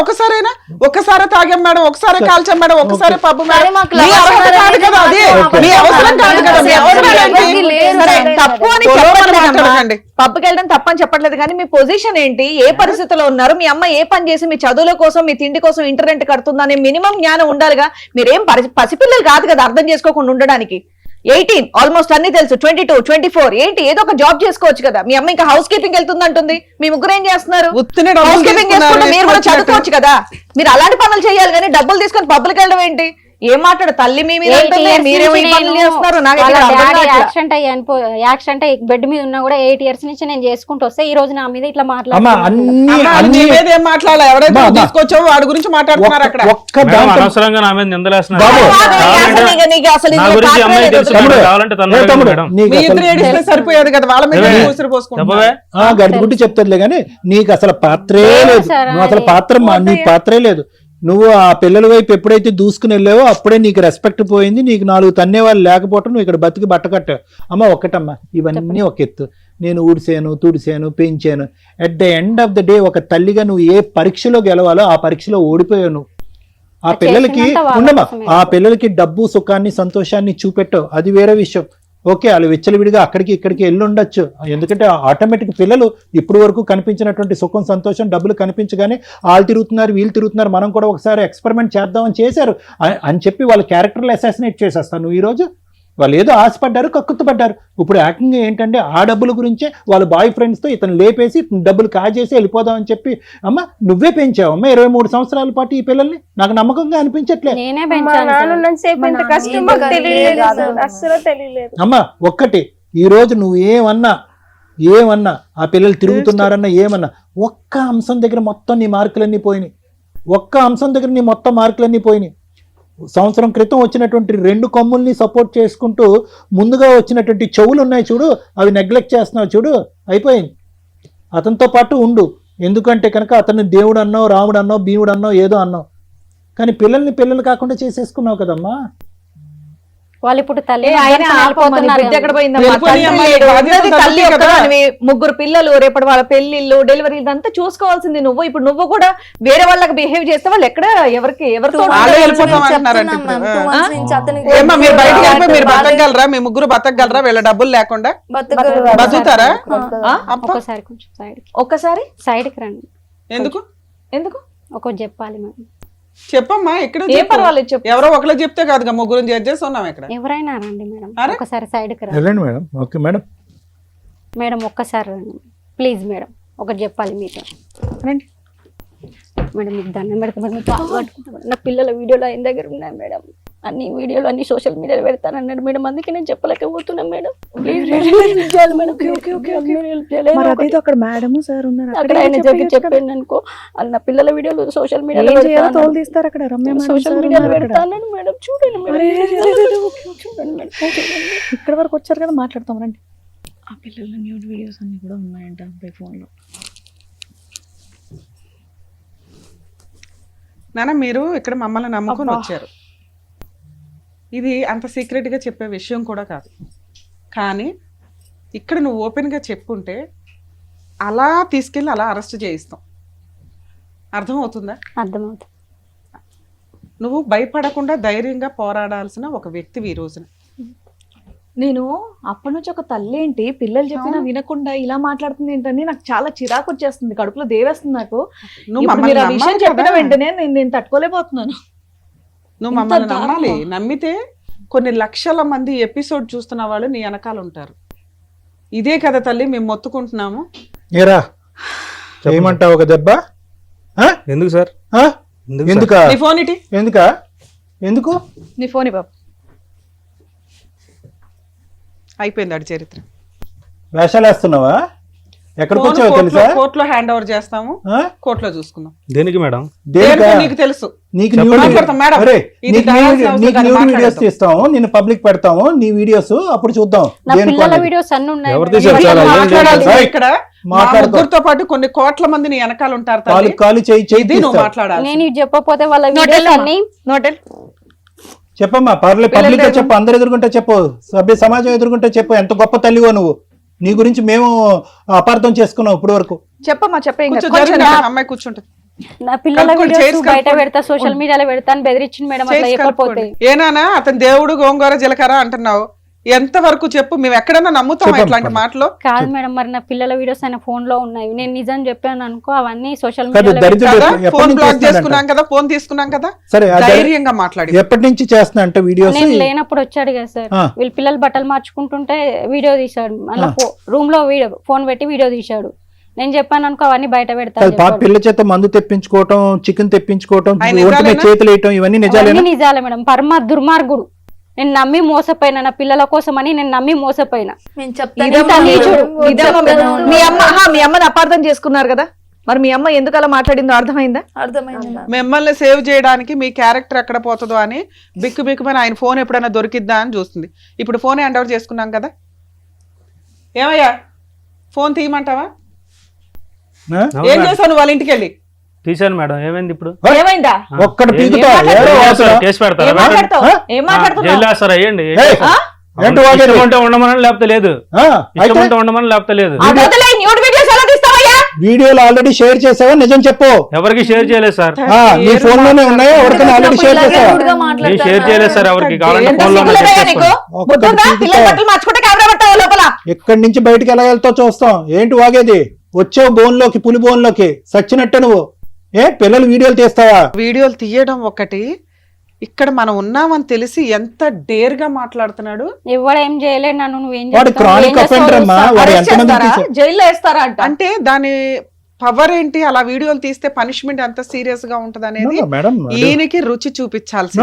Speaker 2: ఒక్కసారి తాగాం మేడం, ఒకసారి కాల్చాం మేడం, ఒకసారి పబ్బు మేడం. మీ అర్హత కాదు కదా అది, మీ అవసరం కాదు కదా. మీ అవసరం ఏంటి?
Speaker 7: సరే, తప్పు అని చెప్పట్లేదండి. పబ్కి వెళ్ళడం తప్పని చెప్పట్లేదు, కానీ మీ పొజిషన్ ఏంటి? ఏ పరిస్థితిలో ఉన్నారు? మీ అమ్మ ఏ పని చేసి మీ చదువుల కోసం, మీ తిండి కోసం ఇంటర్నెట్ కడుతుందనే మినిమం జ్ఞానం ఉండాలిగా. మీరేం పసిపిల్లలు కాదు కదా అర్థం చేసుకోకుండా ఉండడానికి. 18 ఆల్మోస్ట్ అన్ని తెలుసు. 22, 24 ఏంటి? ఏదో ఒక జాబ్ చేసుకోవచ్చు కదా. మీ అమ్మ ఇంకా హౌస్ కీపింగ్ వెళ్తుంది అంటుంది. మీ ముగ్గురు ఏం చేస్తున్నారు? హౌస్ కీపింగ్ చేసుకుంటే మీరు కూడా చదువుకోవచ్చు కదా. మీరు అలాంటి పనులు చేయాలి, కానీ డబ్బులు తీసుకొని పబ్లిక్ వెళ్ళడం ఏంటి? ఏం మాట్లాడు తల్లి? మీ మీద మీరేమో ఈ పనులు చేస్తున్నారు.
Speaker 3: యాక్సిడెంట్ అయ్యి బెడ్ మీద ఉన్నా కూడా 8 years నుంచి నేను చేసుకుంటూ వస్తే ఈ రోజు నా మీద ఇట్లా
Speaker 5: అమ్మా,
Speaker 3: మాట్లాడుతున్నారు.
Speaker 5: అన్ని
Speaker 2: ఏం మాట్లాడాలి? ఎవరైతే తీసుకొచ్చావో వాడి గురించి మాట్లాడుతున్నారు అక్కడ.
Speaker 5: ఒక్క
Speaker 6: మేడం,
Speaker 5: దాంట్లో
Speaker 6: అనవసరంగా నా మీద నిందలేస్తున్నారు.
Speaker 5: బాబు,
Speaker 6: నా గురించి అమ్మాయి తెలుసు
Speaker 5: తమ్ముడు,
Speaker 6: కావాలంటే తను
Speaker 5: ఏ
Speaker 6: అడగండి
Speaker 5: తమ్ముడు,
Speaker 6: మేడం.
Speaker 5: నీకు
Speaker 2: మీ
Speaker 5: అసలు-
Speaker 2: ఇద్దరు ఏడిస్తే సరిపోయేది కదా, వాళ్ళ మీద ఊసిరి పోసుకుంటారు.
Speaker 6: చెప్పవే.
Speaker 5: గడిగుడ్డి చెప్తారులే కానీ నీకు అసలు పాత్రే లేదు. నువ్వు అసలు నీ పాత్రే లేదు. నువ్వు ఆ పిల్లల వైపు ఎప్పుడైతే దూసుకుని వెళ్ళావో అప్పుడే నీకు రెస్పెక్ట్ పోయింది. నీకు 4 తన్నేవాళ్ళు లేకపోవటం, నువ్వు ఇక్కడ బతికి బట్ట కట్టావు. అమ్మ ఒక్కటమ్మా, ఇవన్నీ ఒక ఎత్తు. నేను ఊడిసాను, తుడిసాను, పెంచాను. At the end of the day ఒక తల్లిగా నువ్వు ఏ పరీక్షలో గెలవాలో ఆ పరీక్షలో ఓడిపోయావు నువ్వు. ఆ పిల్లలకి ఉండమ్మా, ఆ పిల్లలకి డబ్బు, సుఖాన్ని, సంతోషాన్ని చూపెట్టావు, అది వేరే విషయం. ఓకే వాళ్ళు విచ్చలవిడిగా అక్కడికి ఇక్కడికి వెళ్ళి ఉండొచ్చు, ఎందుకంటే ఆటోమేటిక్ పిల్లలు ఇప్పుడు వరకు కనిపించినటువంటి సుఖం సంతోషం డబ్బులు కనిపించగానే వాళ్ళు తిరుగుతున్నారు వీళ్ళు తిరుగుతున్నారు, మనం కూడా ఒకసారి ఎక్స్పెరిమెంట్ చేద్దామని చేశారు అని చెప్పి వాళ్ళ క్యారెక్టర్లు అసాసినేట్ చేసేస్తాను. నువ్వు ఈరోజు వాళ్ళు ఏదో ఆశపడ్డారు, కక్కుతుపడ్డారు. ఇప్పుడు ఏకంగా ఏంటంటే ఆ డబ్బుల గురించే వాళ్ళ బాయ్ ఫ్రెండ్స్తో ఇతను లేపేసి డబ్బులు కాజేసి వెళ్ళిపోదామని చెప్పి, అమ్మ నువ్వే పెంచావమ్మా 23 సంవత్సరాల పాటు ఈ పిల్లల్ని, నాకు నమ్మకంగా అనిపించట్లేదు.
Speaker 3: నేనే
Speaker 8: మా
Speaker 3: పెంచాను
Speaker 8: నాన్న
Speaker 3: సార్.
Speaker 8: ఉన్నంతసేపు ఇంత కష్టం మాకు తెలియలేదు సార్. అస్సలు తెలియలేదు.
Speaker 5: అమ్మ ఒక్కటి, ఈరోజు నువ్వు ఏమన్నా ఆ పిల్లలు తిరుగుతున్నారన్నా ఏమన్నా, ఒక్క అంశం దగ్గర మొత్తం నీ మార్కులన్నీ పోయినాయి. ఒక్క అంశం దగ్గర నీ మొత్తం మార్కులన్నీ పోయినాయి. సంవత్సరం క్రితం వచ్చినటువంటి 2 కొమ్ముల్ని సపోర్ట్ చేసుకుంటూ ముందుగా వచ్చినటువంటి చెవులు ఉన్నాయి చూడు, అవి నెగ్లెక్ట్ చేస్తున్నావు చూడు, అయిపోయింది. అతనితో పాటు ఉండు, ఎందుకంటే కనుక అతన్ని దేవుడు అన్నావు, రాముడు అన్నావు, భీముడు అన్నావు, ఏదో అన్నావు, కానీ పిల్లలు కాకుండా చేసేసుకున్నావు కదమ్మా.
Speaker 3: వాళ్ళు ఇప్పుడు తల్లి
Speaker 7: ఆయన ఆపమని బిడ్డ ఎక్కడ పోయిందమ్మా?
Speaker 2: వెళ్ళిపోయి
Speaker 7: తండ్రి
Speaker 2: అమ్మాయి
Speaker 7: లేడు,
Speaker 2: బాధ్యత
Speaker 7: ఉన్నది తల్లి
Speaker 2: తల్లికే కదా.
Speaker 7: ఒక్కదానివి, 3 పిల్లలు, రేపటి వాళ్ళ పెళ్లిళ్ళు డెలివరీ ఇదంతా చూసుకోవాల్సింది నువ్వు. ఇప్పుడు నువ్వు కూడా వేరే వాళ్ళకి బిహేవ్ చేస్తే వాళ్ళు ఎక్కడ ఎవరితో
Speaker 2: వాళ్ళే వెళ్ళిపోతాం అంటున్నారంటే ఏమ్మా మీరు బయటకు వెళ్ళిపోయి మీరు బతకగలరా? మీ ముగ్గురు బతకగలరా వీళ్ళ డబ్బులు లేకుండా? బతుకుతారా?
Speaker 3: ఒక్కసారి కొంచెం
Speaker 7: ఒక్కసారి
Speaker 3: సైడ్ కి రండి.
Speaker 2: ఎందుకు
Speaker 7: ఎందుకు
Speaker 3: ఒకటి చెప్పాలి మేడం.
Speaker 2: చెప్పమ్మా. ఎక్కడ
Speaker 7: ఏం పర్వాలేదు చెప్పు.
Speaker 2: ఎవరో ఒకళ్ళు చెప్తే కాదుగా, ముగ్గురు జడ్జ్ చేసి ఉన్నాం ఇక్కడ.
Speaker 3: ఎవరైనా రండి మేడం,
Speaker 2: అరే?
Speaker 3: ఒకసారి సైడ్ కి రండి.
Speaker 5: వెళ్ళండి మేడం. Okay madam.
Speaker 3: మేడం ఒక్కసారి రండి ప్లీజ్ మేడం, ఒకటి చెప్పాలి మీతో.
Speaker 7: రండి
Speaker 3: మేడం మీకు దండం పెడతాను, కాలు పట్టుకుంటాను. నా పిల్లల వీడియోలు ఆయన దగ్గర ఉన్నాయి మేడం, అన్ని వీడియోలు అన్ని సోషల్ మీడియాలో పెడతానన్నాడు మేడం, అందుకే నేను చెప్పలేకపోతున్నాను మేడం. ప్లీజ్
Speaker 7: మరి అదేదో అక్కడ మేడం సార్ ఉన్నారు,
Speaker 3: అక్కడ ఆయన దగ్గర చెప్పాను అనుకో, నా పిల్లల వీడియోలు సోషల్ మీడియాలో
Speaker 7: తోలు తీస్తారు అక్కడ. రమ్య
Speaker 3: సోషల్ మీడియాలో పెడతానన్నాడు మేడం, చూడండి మేడం.
Speaker 7: ఇక్కడ వరకు వచ్చారు కదా, మాట్లాడతాం రండి. ఆ పిల్లల న్యూడ్ వీడియోస్ అన్ని కూడా ఉన్నాయంట అబ్బాయి ఫోన్ లో.
Speaker 2: నాన్న మీరు ఇక్కడ మమ్మల్ని నమ్ముకొని వచ్చారు, ఇది అంత సీక్రెట్గా చెప్పే విషయం కూడా కాదు, కానీ ఇక్కడ నువ్వు ఓపెన్గా చెప్పుంటే అలా తీసుకెళ్ళి అలా అరెస్ట్ చేయిస్తాం. అర్థమవుతుందా?
Speaker 3: అర్థమవుతుంది.
Speaker 2: నువ్వు భయపడకుండా ధైర్యంగా పోరాడాల్సిన ఒక వ్యక్తివి ఈ రోజున.
Speaker 7: నేను అప్పటి నుంచి ఒక తల్లి ఏంటి పిల్లలు చెప్పినా వినకుండా ఇలా మాట్లాడుతుంది ఏంటని నాకు చాలా చిరాకు వచ్చేస్తుంది, కడుపులో దేవేస్తుంది నాకు.
Speaker 2: నువ్వు
Speaker 7: ఇప్పుడు మీరు ఆ
Speaker 2: మమ్మల్ని
Speaker 7: విషయం
Speaker 2: నమ్మాలి
Speaker 7: చెప్పిన
Speaker 2: కదా.
Speaker 7: వెంటనే నేను తట్టుకోలేకపోతున్నాను.
Speaker 2: నువ్వు మమ్మల్ని నమ్మాలి. నమ్మితే కొన్ని లక్షల మంది ఎపిసోడ్ చూస్తున్న వాళ్ళు నీ వెనకాల ఉంటారు. ఇదే కదా తల్లి మేము మొత్తుకుంటున్నాము.
Speaker 5: ఏరా ఏమంటావు ఒక దెబ్బ?
Speaker 6: ఎందుకు సార్?
Speaker 5: ఎందుకా?
Speaker 2: నీ ఫోన్ ఇటీ.
Speaker 5: ఎందుకు
Speaker 7: నీ ఫోన్ బాబు.
Speaker 2: అయిపోయింది అడి చరిత్ర.
Speaker 5: వేషాలు వేస్తున్నావా? ఎక్కడికి వచ్చావు తెలుసా?
Speaker 2: కోర్టులో హ్యాండ్ ఓవర్ చేస్తాము, కోర్టులో చూసుకుందాం.
Speaker 6: దేనికి మేడం?
Speaker 2: నీకు తెలుసు.
Speaker 5: నీకు
Speaker 2: మాట్లాడతాం మేడం.
Speaker 5: వీడియోస్ తీస్తాము, నేను పబ్లిక్ పెడతాము నీ వీడియోస్, అప్పుడు చూద్దాం.
Speaker 3: నా పిల్లల వీడియోస్ అన్ని ఉన్నాయి
Speaker 6: ఎవరు
Speaker 3: మేడం.
Speaker 6: తీశారు? చాలా
Speaker 2: మాట్లాడాల్సింది ఇక్కడ మా
Speaker 5: మాట్లాడతాం.
Speaker 2: ముగ్గురితో పాటు కొన్ని కోట్ల మంది నీ వెనకాల ఉంటారు తల్లి.
Speaker 5: కాలు చేయి
Speaker 2: ఇది నువ్వు మాట్లాడాలి.
Speaker 3: నేను ఇది చెప్పకపోతే వాళ్ళ వీడియోస్ అన్ని
Speaker 7: నోటెల్
Speaker 5: చెప్పమ్మా, పర్లేదు పబ్లిక్ గా చెప్పు, అందరు ఎదుర్కొంటే చెప్పు, సభ్య సమాజం ఎదుర్కొంటే చెప్పు, ఎంత గొప్ప తల్లివో నువ్వు. నీ గురించి మేము అపార్థం చేసుకున్నాం ఇప్పుడు వరకు.
Speaker 7: చెప్పమ్మా చెప్పే.
Speaker 2: కూర్చో, జరగండి, అమ్మాయి కూర్చుంటుంది.
Speaker 3: నా పిల్లల
Speaker 2: కలుపుకోండి,
Speaker 3: వీడియోస్
Speaker 2: చేసి
Speaker 3: బయట
Speaker 2: కలుపుకోండి.
Speaker 3: పెడతా, సోషల్ మీడియాలో పెడతాను బెదిరించింది మేడం, అట్లా
Speaker 2: చేసి
Speaker 3: చెప్పకపోతే.
Speaker 2: కలుపుకోండి. ఏనానా అతను దేవుడు గోంగూర జీలకర్ర అంటున్నావు, ఎంత వరకు చెప్పు? మేము ఎక్కడన్నా నమ్ముతాం
Speaker 5: చెప్పమ్మా,
Speaker 2: ఇట్లాంటి మాటలు?
Speaker 3: కాదు మేడం, మరి నా పిల్లల వీడియోస్ ఆయన ఫోన్ లో ఉన్నాయి, నేను నిజం చెప్పాను అనుకో, అవన్నీ సోషల్
Speaker 5: కాదు,
Speaker 3: మీడియాలో
Speaker 5: దరిద్రుడు
Speaker 2: కదా,
Speaker 5: ఎప్పటి
Speaker 2: ఫోన్
Speaker 5: నుంచి
Speaker 2: బ్లాక్
Speaker 5: చేస్తున్నాడంట?
Speaker 2: చేసుకున్నాం కదా, ఫోన్ తీసుకున్నాం కదా,
Speaker 5: సరే
Speaker 2: ధైర్యంగా మాట్లాడి.
Speaker 5: ఎప్పటి నుంచి చేస్తున్నా అంటే వీడియోస్?
Speaker 3: నేను లేనప్పుడు వచ్చాడు కదా సార్, వీళ్ళ పిల్లలు బట్టలు మార్చుకుంటుంటే వీడియో తీశాడు, అలా రూమ్ లో ఫోన్ పెట్టి వీడియో తీశాడు. నేను చెప్పాను అనుకో, అవన్నీ బయట పెడతాను.
Speaker 5: పిల్ల చేత మందు తెప్పించుకోవటం, చికెన్ తెప్పించుకోవటం,
Speaker 2: ఆయన
Speaker 5: ఒంటి మీద
Speaker 2: నిజాలేనా?
Speaker 5: చేతులు వేయటం, ఇవన్నీ నిజాలేనా?
Speaker 3: నిజాలే మేడం, పరమ దుర్మార్గుడు. నేను నమ్మి మోసపోయినా, నా పిల్లల కోసం అని నేను నమ్మి మోసపోయినా.
Speaker 4: నేను
Speaker 7: ఇదమ్మా
Speaker 4: చెప్తాను.
Speaker 7: మీ అమ్మని అపార్థం చేసుకున్నారు కదా, మరి మీ అమ్మ ఎందుకు అలా మాట్లాడిందో అర్థమైందా?
Speaker 4: అర్థమైంది.
Speaker 2: మిమ్మల్ని సేవ్ చేయడానికి మీ క్యారెక్టర్ ఎక్కడ పోతుందో అని బిక్కుబిక్కుమని ఆయన ఫోన్ ఎప్పుడైనా దొరికిద్దా అని చూస్తుంది. ఇప్పుడు ఫోన్ హ్యాండ్ ఓవర్ చేసుకున్నాం కదా, ఏమయ్యా ఫోన్ తీయమంటావా? ఏం చేసావు నువ్వు వాళ్ళ ఇంటికి వెళ్ళి?
Speaker 6: తీశాను మేడం, ఏమైంది ఇప్పుడు?
Speaker 7: ఏమైందా?
Speaker 5: ఒక్కటి పీకుతా,
Speaker 6: కేసు పెడతారా?
Speaker 7: ఏం మాట్లాడుతున్నావు?
Speaker 6: జైలు వేస్తారా? అయ్యండి,
Speaker 5: ఏంటి వాడేది?
Speaker 6: ఇష్టం ఉంటే ఉండమని లేకపోతే లేదు, ఇష్టం ఉంటే ఉండమని లేకపోతే లేదు.
Speaker 7: న్యూడ్ వీడియోస్ ఎలా తీస్తావయ్యా?
Speaker 5: వీడియోలు ఆల్రెడీ షేర్ చేసావా? నిజం చెప్పు.
Speaker 6: ఎవరికి షేర్ చేయలేదు సార్.
Speaker 5: నీ ఫోన్ లోనే ఉన్నాయా? ఎవరికైనా ఆల్రెడీ షేర్ చేసావా?
Speaker 6: నేను షేర్ చేయలేదు సార్ ఎవరికి. కావాలంటే ఫోన్ లో
Speaker 5: ఎక్కడి నుంచి బయటకు ఎలా వెళ్తావు చూస్తాం. ఏంటి వాగేది? వచ్చావు బోన్లోకి, పులి బోన్లోకి సచ్చినట్టు నువ్వు. పిల్లలు వీడియోలు తీస్తావా?
Speaker 2: వీడియోలు తీయడం ఒకటి, ఇక్కడ మనం ఉన్నామని తెలిసి ఎంత డేర్ గా మాట్లాడుతున్నాడు.
Speaker 3: ఎవడు ఏం చేయలేదు నన్ను, నువ్వేం
Speaker 5: వాడు క్రానిక్ అఫెండర్ అమ్మా. వాడు ఎంతమంది
Speaker 7: జైల్లో వేస్తారా అంట.
Speaker 2: అంటే దాని పవర్ ఏంటి? అలా వీడియోలు తీస్తే పనిష్మెంట్ ఎంత సీరియస్ గా ఉంటది అనేది
Speaker 5: మేడం
Speaker 2: ఈయనకి రుచి చూపించాల్సి.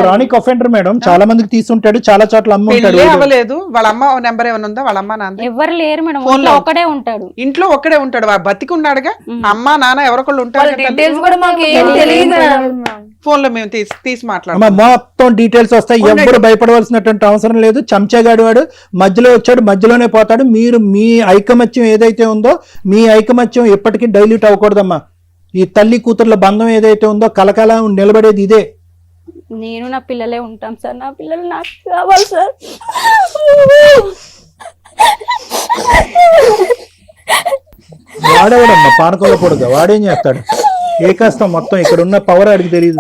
Speaker 5: Chronic offender madam. చాలా మందికి తీసుంటాడు, చాలా చోట్ల అమ్ముంటాడు.
Speaker 2: అవ్వలేదు. వాళ్ళ అమ్మ నెంబర్ ఏమైనా ఉందా? వాళ్ళ అమ్మ నాన్న
Speaker 3: ఎవరు లేరు మేడం,
Speaker 2: ఫోన్ లో
Speaker 3: ఒకడే ఉంటాడు.
Speaker 2: ఇంట్లో ఒక్కడే ఉంటాడు. బతికి ఉన్నాడుగా. అమ్మ నాన్న ఎవరొకళ్ళు ఉంటారు. ఫోన్ లో మేము తీసి మాట్లాడతాం.
Speaker 5: మొత్తం డీటెయిల్స్ వస్తాయి. ఎవరు భయపడవలసినటువంటి అవసరం లేదు. చెంచాగాడు వాడు మధ్యలో వచ్చాడు, మధ్యలోనే పోతాడు. మీరు మీ ఐకమత్యం ఏదైతే ఉందో, మీ ఐకమత్యం ఎప్పటికీ డైల్యూట్ అవ్వకూడదమ్మా. ఈ తల్లి కూతుర్ల బంధం ఏదైతే ఉందో కలకల నిలబడేది ఇదే.
Speaker 3: నేను నా పిల్లలే ఉంటాం సార్. నా పిల్లలు నాకు కావాలి సార్.
Speaker 5: వాడేవాడమ్మా పానకంలో పొడుగా. వాడేం చేస్తాడు? ఏ కష్టం మొత్తం ఇక్కడ ఉన్న పవర్ అడిగి తెలియదు.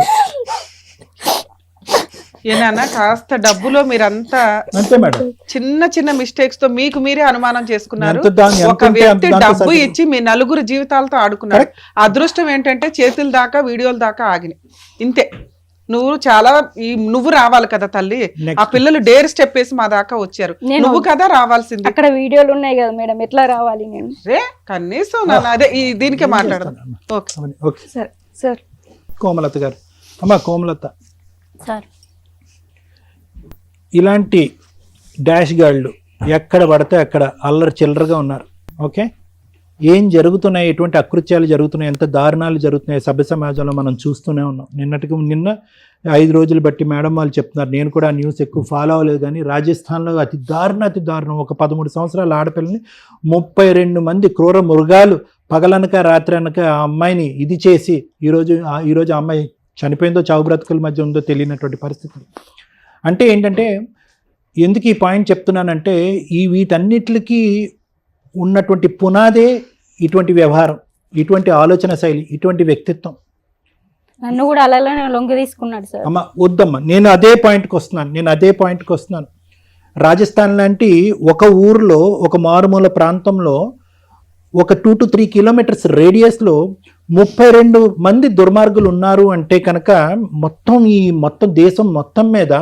Speaker 2: ఏనా కాస్త డబ్బులో మీరంతా
Speaker 5: అంతే మేడం.
Speaker 2: చిన్న చిన్న మిస్టేక్స్ తో మీకు మీరే అనుమానం చేసుకున్నారు.
Speaker 5: ఎంత
Speaker 2: ఒక వ్యక్తి డబ్బు ఇచ్చి మీ నలుగురు జీవితాలతో ఆడుకున్నారు. అదృష్టం ఏంటంటే చేతుల దాకా వీడియోల దాకా ఆగినాయి. ఇంతే. నువ్వు రావాలి కదా తల్లి. ఆ పిల్లలు డేర్ స్టెప్ వేసి మా దాకా వచ్చారు. నువ్వు కదా రావాల్సింది.
Speaker 3: అక్కడ వీడియోలు ఉన్నాయి కదా మేడం, ఎట్లా రావాలి నేను?
Speaker 2: కనీసం అదే దీనికే మాట్లాడదాం.
Speaker 5: కోమలత గారు. అమ్మా కోమలత,
Speaker 3: సార్
Speaker 5: ఇలాంటి డాష్ గాళ్ళు ఎక్కడ పడితే అక్కడ అల్లరి చిల్లరగా ఉన్నారు. ఓకే, ఏం జరుగుతున్నాయి, ఎటువంటి అకృత్యాలు జరుగుతున్నాయి, ఎంత దారుణాలు జరుగుతున్నాయి సభ్య సమాజంలో మనం చూస్తూనే ఉన్నాం. నిన్న 5 రోజులు బట్టి మేడం వాళ్ళు చెప్తున్నారు. నేను కూడా ఆ న్యూస్ ఎక్కువ ఫాలో అవ్వలేదు, కానీ రాజస్థాన్లో అతి దారుణం ఒక 13 సంవత్సరాల ఆడపిల్లని 32 మంది క్రూర మృగాలు పగలనక రాత్రి అనక ఆ అమ్మాయిని ఇది చేసి ఈరోజు ఆ అమ్మాయి చనిపోయిందో చావు బ్రతుకుల మధ్య ఉందో తెలియనటువంటి పరిస్థితి. అంటే ఏంటంటే, ఎందుకు ఈ పాయింట్ చెప్తున్నానంటే, వీటన్నిటికీ ఉన్నటువంటి పునాదే ఇటువంటి వ్యవహారం, ఇటువంటి ఆలోచన శైలి, ఇటువంటి వ్యక్తిత్వం.
Speaker 3: నన్ను కూడా అలానే లొంగి తీసుకున్నాడు సార్.
Speaker 5: అమ్మ వద్దమ్మా, నేను అదే పాయింట్కి వస్తున్నాను. రాజస్థాన్ లాంటి ఒక ఊర్లో, ఒక మారుమూల ప్రాంతంలో, ఒక 2 to 3 కిలోమీటర్స్ రేడియస్లో 32 మంది దుర్మార్గులు ఉన్నారు అంటే కనుక మొత్తం దేశం మొత్తం మీద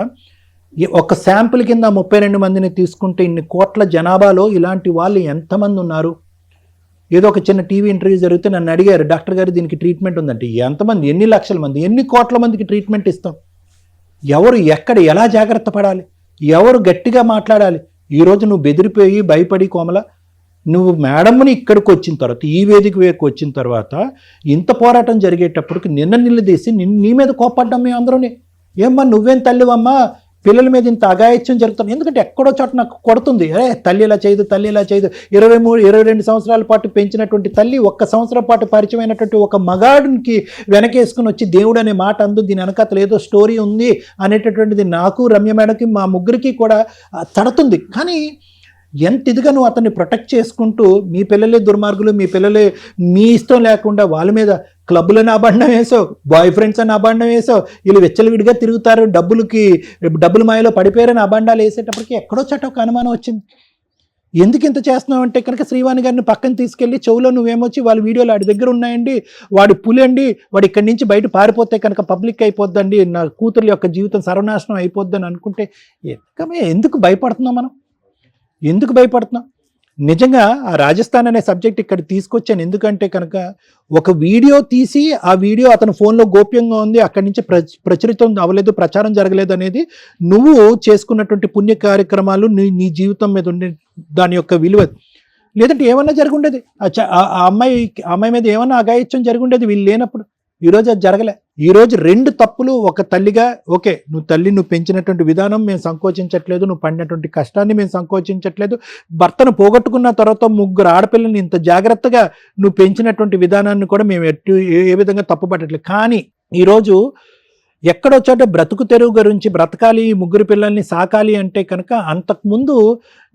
Speaker 5: ఒక శాంపుల్ కింద 32 మందిని తీసుకుంటే ఇన్ని కోట్ల జనాభాలో ఇలాంటి వాళ్ళు ఎంతమంది ఉన్నారు? ఏదో ఒక చిన్న టీవీ ఇంటర్వ్యూ జరిగితే నన్ను అడిగారు, డాక్టర్ గారు దీనికి ట్రీట్మెంట్ ఉందంటే. ఎంతమంది, ఎన్ని లక్షల మంది, ఎన్ని కోట్ల మందికి ట్రీట్మెంట్ ఇస్తాం? ఎవరు ఎక్కడ ఎలా జాగ్రత్త పడాలి, ఎవరు గట్టిగా మాట్లాడాలి? ఈరోజు నువ్వు బెదిరిపోయి భయపడి కోమల, నువ్వు మేడంని ఇక్కడికి వచ్చిన తర్వాత, ఈ వేదిక వేరకు వచ్చిన తర్వాత ఇంత పోరాటం జరిగేటప్పటికి నిలదీసి నీ మీద కోపడ్డాం మేము అందరూనే. ఏమ్మా నువ్వేం తల్లివమ్మా, పిల్లల మీద ఇంత అగాయత్యం జరుగుతుంది? ఎందుకంటే ఎక్కడో చోట నాకు కొడుతుంది, తల్లి ఇలా చేయదు 22 సంవత్సరాల పాటు పెంచినటువంటి తల్లి, 1 సంవత్సరం పాటు పరిచయమైనటువంటి ఒక మగాడికి వెనకేసుకుని వచ్చి దేవుడు అనే మాట అందు, దీని వెనకాతల ఏదో స్టోరీ ఉంది అనేటటువంటిది నాకు, రమ్య మేడకి, మా ముగ్గురికి కూడా తడుతుంది. కానీ ఎంత ఇదిగా నువ్వు అతన్ని ప్రొటెక్ట్ చేసుకుంటూ, మీ పిల్లలే దుర్మార్గులు, మీ పిల్లలే మీ ఇష్టం లేకుండా వాళ్ళ మీద క్లబ్బులని అబండం వేసావు, బాయ్ ఫ్రెండ్స్ అని అబండం వేసావు, వీళ్ళు విచ్చలవిడిగా తిరుగుతారు, డబ్బులు మాయలో పడిపోయారని అబండాలు వేసేటప్పటికి ఎక్కడో చట్ట ఒక అనుమానం వచ్చింది. ఎందుకు ఇంత చేస్తున్నావు అంటే కనుక శ్రీవాణి గారిని పక్కన తీసుకెళ్ళి చెవులో నువ్వేమొచ్చి వాళ్ళ వీడియోలు వాడి దగ్గర ఉన్నాయండి, వాడు పులి అండి, వాడు ఇక్కడి నుంచి బయట పారిపోతే కనుక పబ్లిక్ అయిపోద్దండి, నా కూతురు యొక్క జీవితం సర్వనాశనం అయిపోద్దని అనుకుంటే ఎందుకు భయపడుతున్నాం మనం? ఎందుకు భయపడుతున్నాం? నిజంగా ఆ రాజస్థాన్ అనే సబ్జెక్ట్ ఇక్కడ తీసుకొచ్చాను ఎందుకంటే కనుక, ఒక వీడియో తీసి ఆ వీడియో అతని ఫోన్లో గోప్యంగా ఉంది, అక్కడి నుంచి ప్రచురితం అవ్వలేదు, ప్రచారం జరగలేదు అనేది నువ్వు చేసుకున్నటువంటి పుణ్య కార్యక్రమాలు, నీ జీవితం మీద ఉండే దాని యొక్క విలువ. లేదంటే ఏమన్నా జరుగుండేది, ఆ అమ్మాయి మీద ఏమన్నా అగాయిత్యం జరుగుండేది వీళ్ళు లేనప్పుడు. ఈరోజు అది జరగలే. ఈరోజు 2 తప్పులు ఒక తల్లిగా, ఓకే నువ్వు పెంచినటువంటి విధానం మేము సంకోచించట్లేదు, నువ్వు పడినటువంటి కష్టాన్ని మేము సంకోచించట్లేదు, భర్తను పోగొట్టుకున్న తర్వాత 3 ఆడపిల్లల్ని ఇంత జాగ్రత్తగా నువ్వు పెంచినటువంటి విధానాన్ని కూడా మేము ఏ విధంగా తప్పుపట్టట్లేదు. కానీ ఈరోజు ఎక్కడో చోట బ్రతుకు తెరువు గురించి బ్రతకాలి, ఈ ముగ్గురు పిల్లల్ని సాకాలి అంటే కనుక అంతకుముందు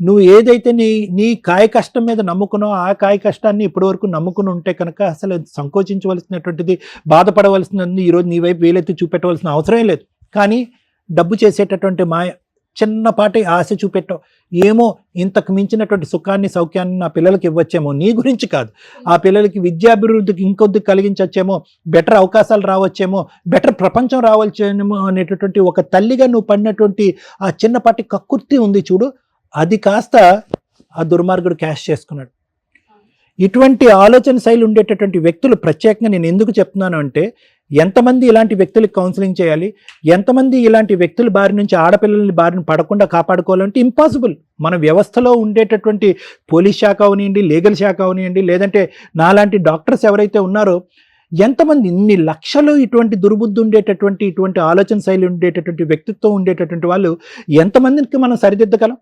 Speaker 5: నువ్వు ఏదైతే నీ కాయ కష్టం మీద నమ్ముకున్నావు ఆ కాయ కష్టాన్ని ఇప్పటి వరకు నమ్ముకుని ఉంటే కనుక అసలు సంకోచించవలసినటువంటిది, బాధపడవలసినది ఈరోజు నీ వైపు వేలెత్తి చూపెట్టవలసిన అవసరమే లేదు. కానీ డబ్బు చేసేటటువంటి మాయ, చిన్నపాటి ఆశ చూపెట్టావు, ఏమో ఇంతకు మించినటువంటి సుఖాన్ని సౌఖ్యాన్ని నా పిల్లలకి ఇవ్వచ్చేమో, నీ గురించి కాదు, ఆ పిల్లలకి విద్యాభివృద్ధికి ఇంకొద్ది కలిగించచ్చేమో, బెటర్ అవకాశాలు రావచ్చేమో, బెటర్ ప్రపంచం రావచ్చేమో అనేటటువంటి ఒక తల్లిగా నువ్వు పడినటువంటి ఆ చిన్నపాటి కక్కుర్తి ఉంది చూడు, అది కాస్త ఆ దుర్మార్గుడు క్యాష్ చేసుకున్నాడు. ఇటువంటి ఆలోచన శైలి ఉండేటటువంటి వ్యక్తులు ప్రత్యేకంగా నేను ఎందుకు చెప్తున్నాను అంటే, ఎంతమంది ఇలాంటి వ్యక్తులకు కౌన్సిలింగ్ చేయాలి, ఎంతమంది ఇలాంటి వ్యక్తుల బారి నుంచి ఆడపిల్లల్ని బారిన పడకుండా కాపాడుకోవాలంటే ఇంపాసిబుల్. మన వ్యవస్థలో ఉండేటటువంటి పోలీస్ శాఖ అవనివ్వండి, లీగల్ శాఖ అవనివ్వండి, లేదంటే నాలాంటి డాక్టర్స్ ఎవరైతే ఉన్నారో, ఎంతమంది ఇన్ని లక్షలు ఇటువంటి దుర్బుద్ధి ఉండేటటువంటి, ఇటువంటి ఆలోచన శైలి ఉండేటటువంటి వ్యక్తిత్వం ఉండేటటువంటి వాళ్ళు ఎంతమందికి మనం సరిదిద్దగలం,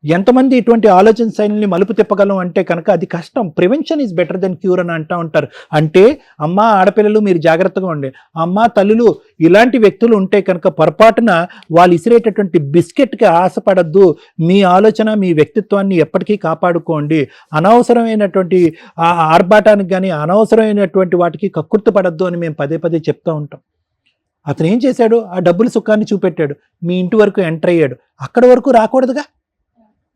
Speaker 5: ఎంతమంది ఇటువంటి ఆలోచన శైలిని మలుపు తిప్పగలం అంటే కనుక అది కష్టం. Prevention is better than cure అని అంటూ ఉంటారు. అంటే అమ్మ ఆడపిల్లలు మీరు జాగ్రత్తగా ఉండే, అమ్మ తల్లులు ఇలాంటి వ్యక్తులు ఉంటే కనుక పొరపాటున వాళ్ళు ఇసిరేటటువంటి బిస్కెట్కి ఆశపడద్దు, మీ ఆలోచన మీ వ్యక్తిత్వాన్ని ఎప్పటికీ కాపాడుకోండి, అనవసరమైనటువంటి ఆర్భాటానికి కానీ అనవసరమైనటువంటి వాటికి కక్కుర్తి పడద్దు అని మేము పదే పదే చెప్తూ ఉంటాం. అతను ఏం చేశాడు, ఆ డబ్బుల సుఖాన్ని చూపెట్టాడు, మీ ఇంటి వరకు ఎంటర్ అయ్యాడు, అక్కడి వరకు రాకూడదుగా.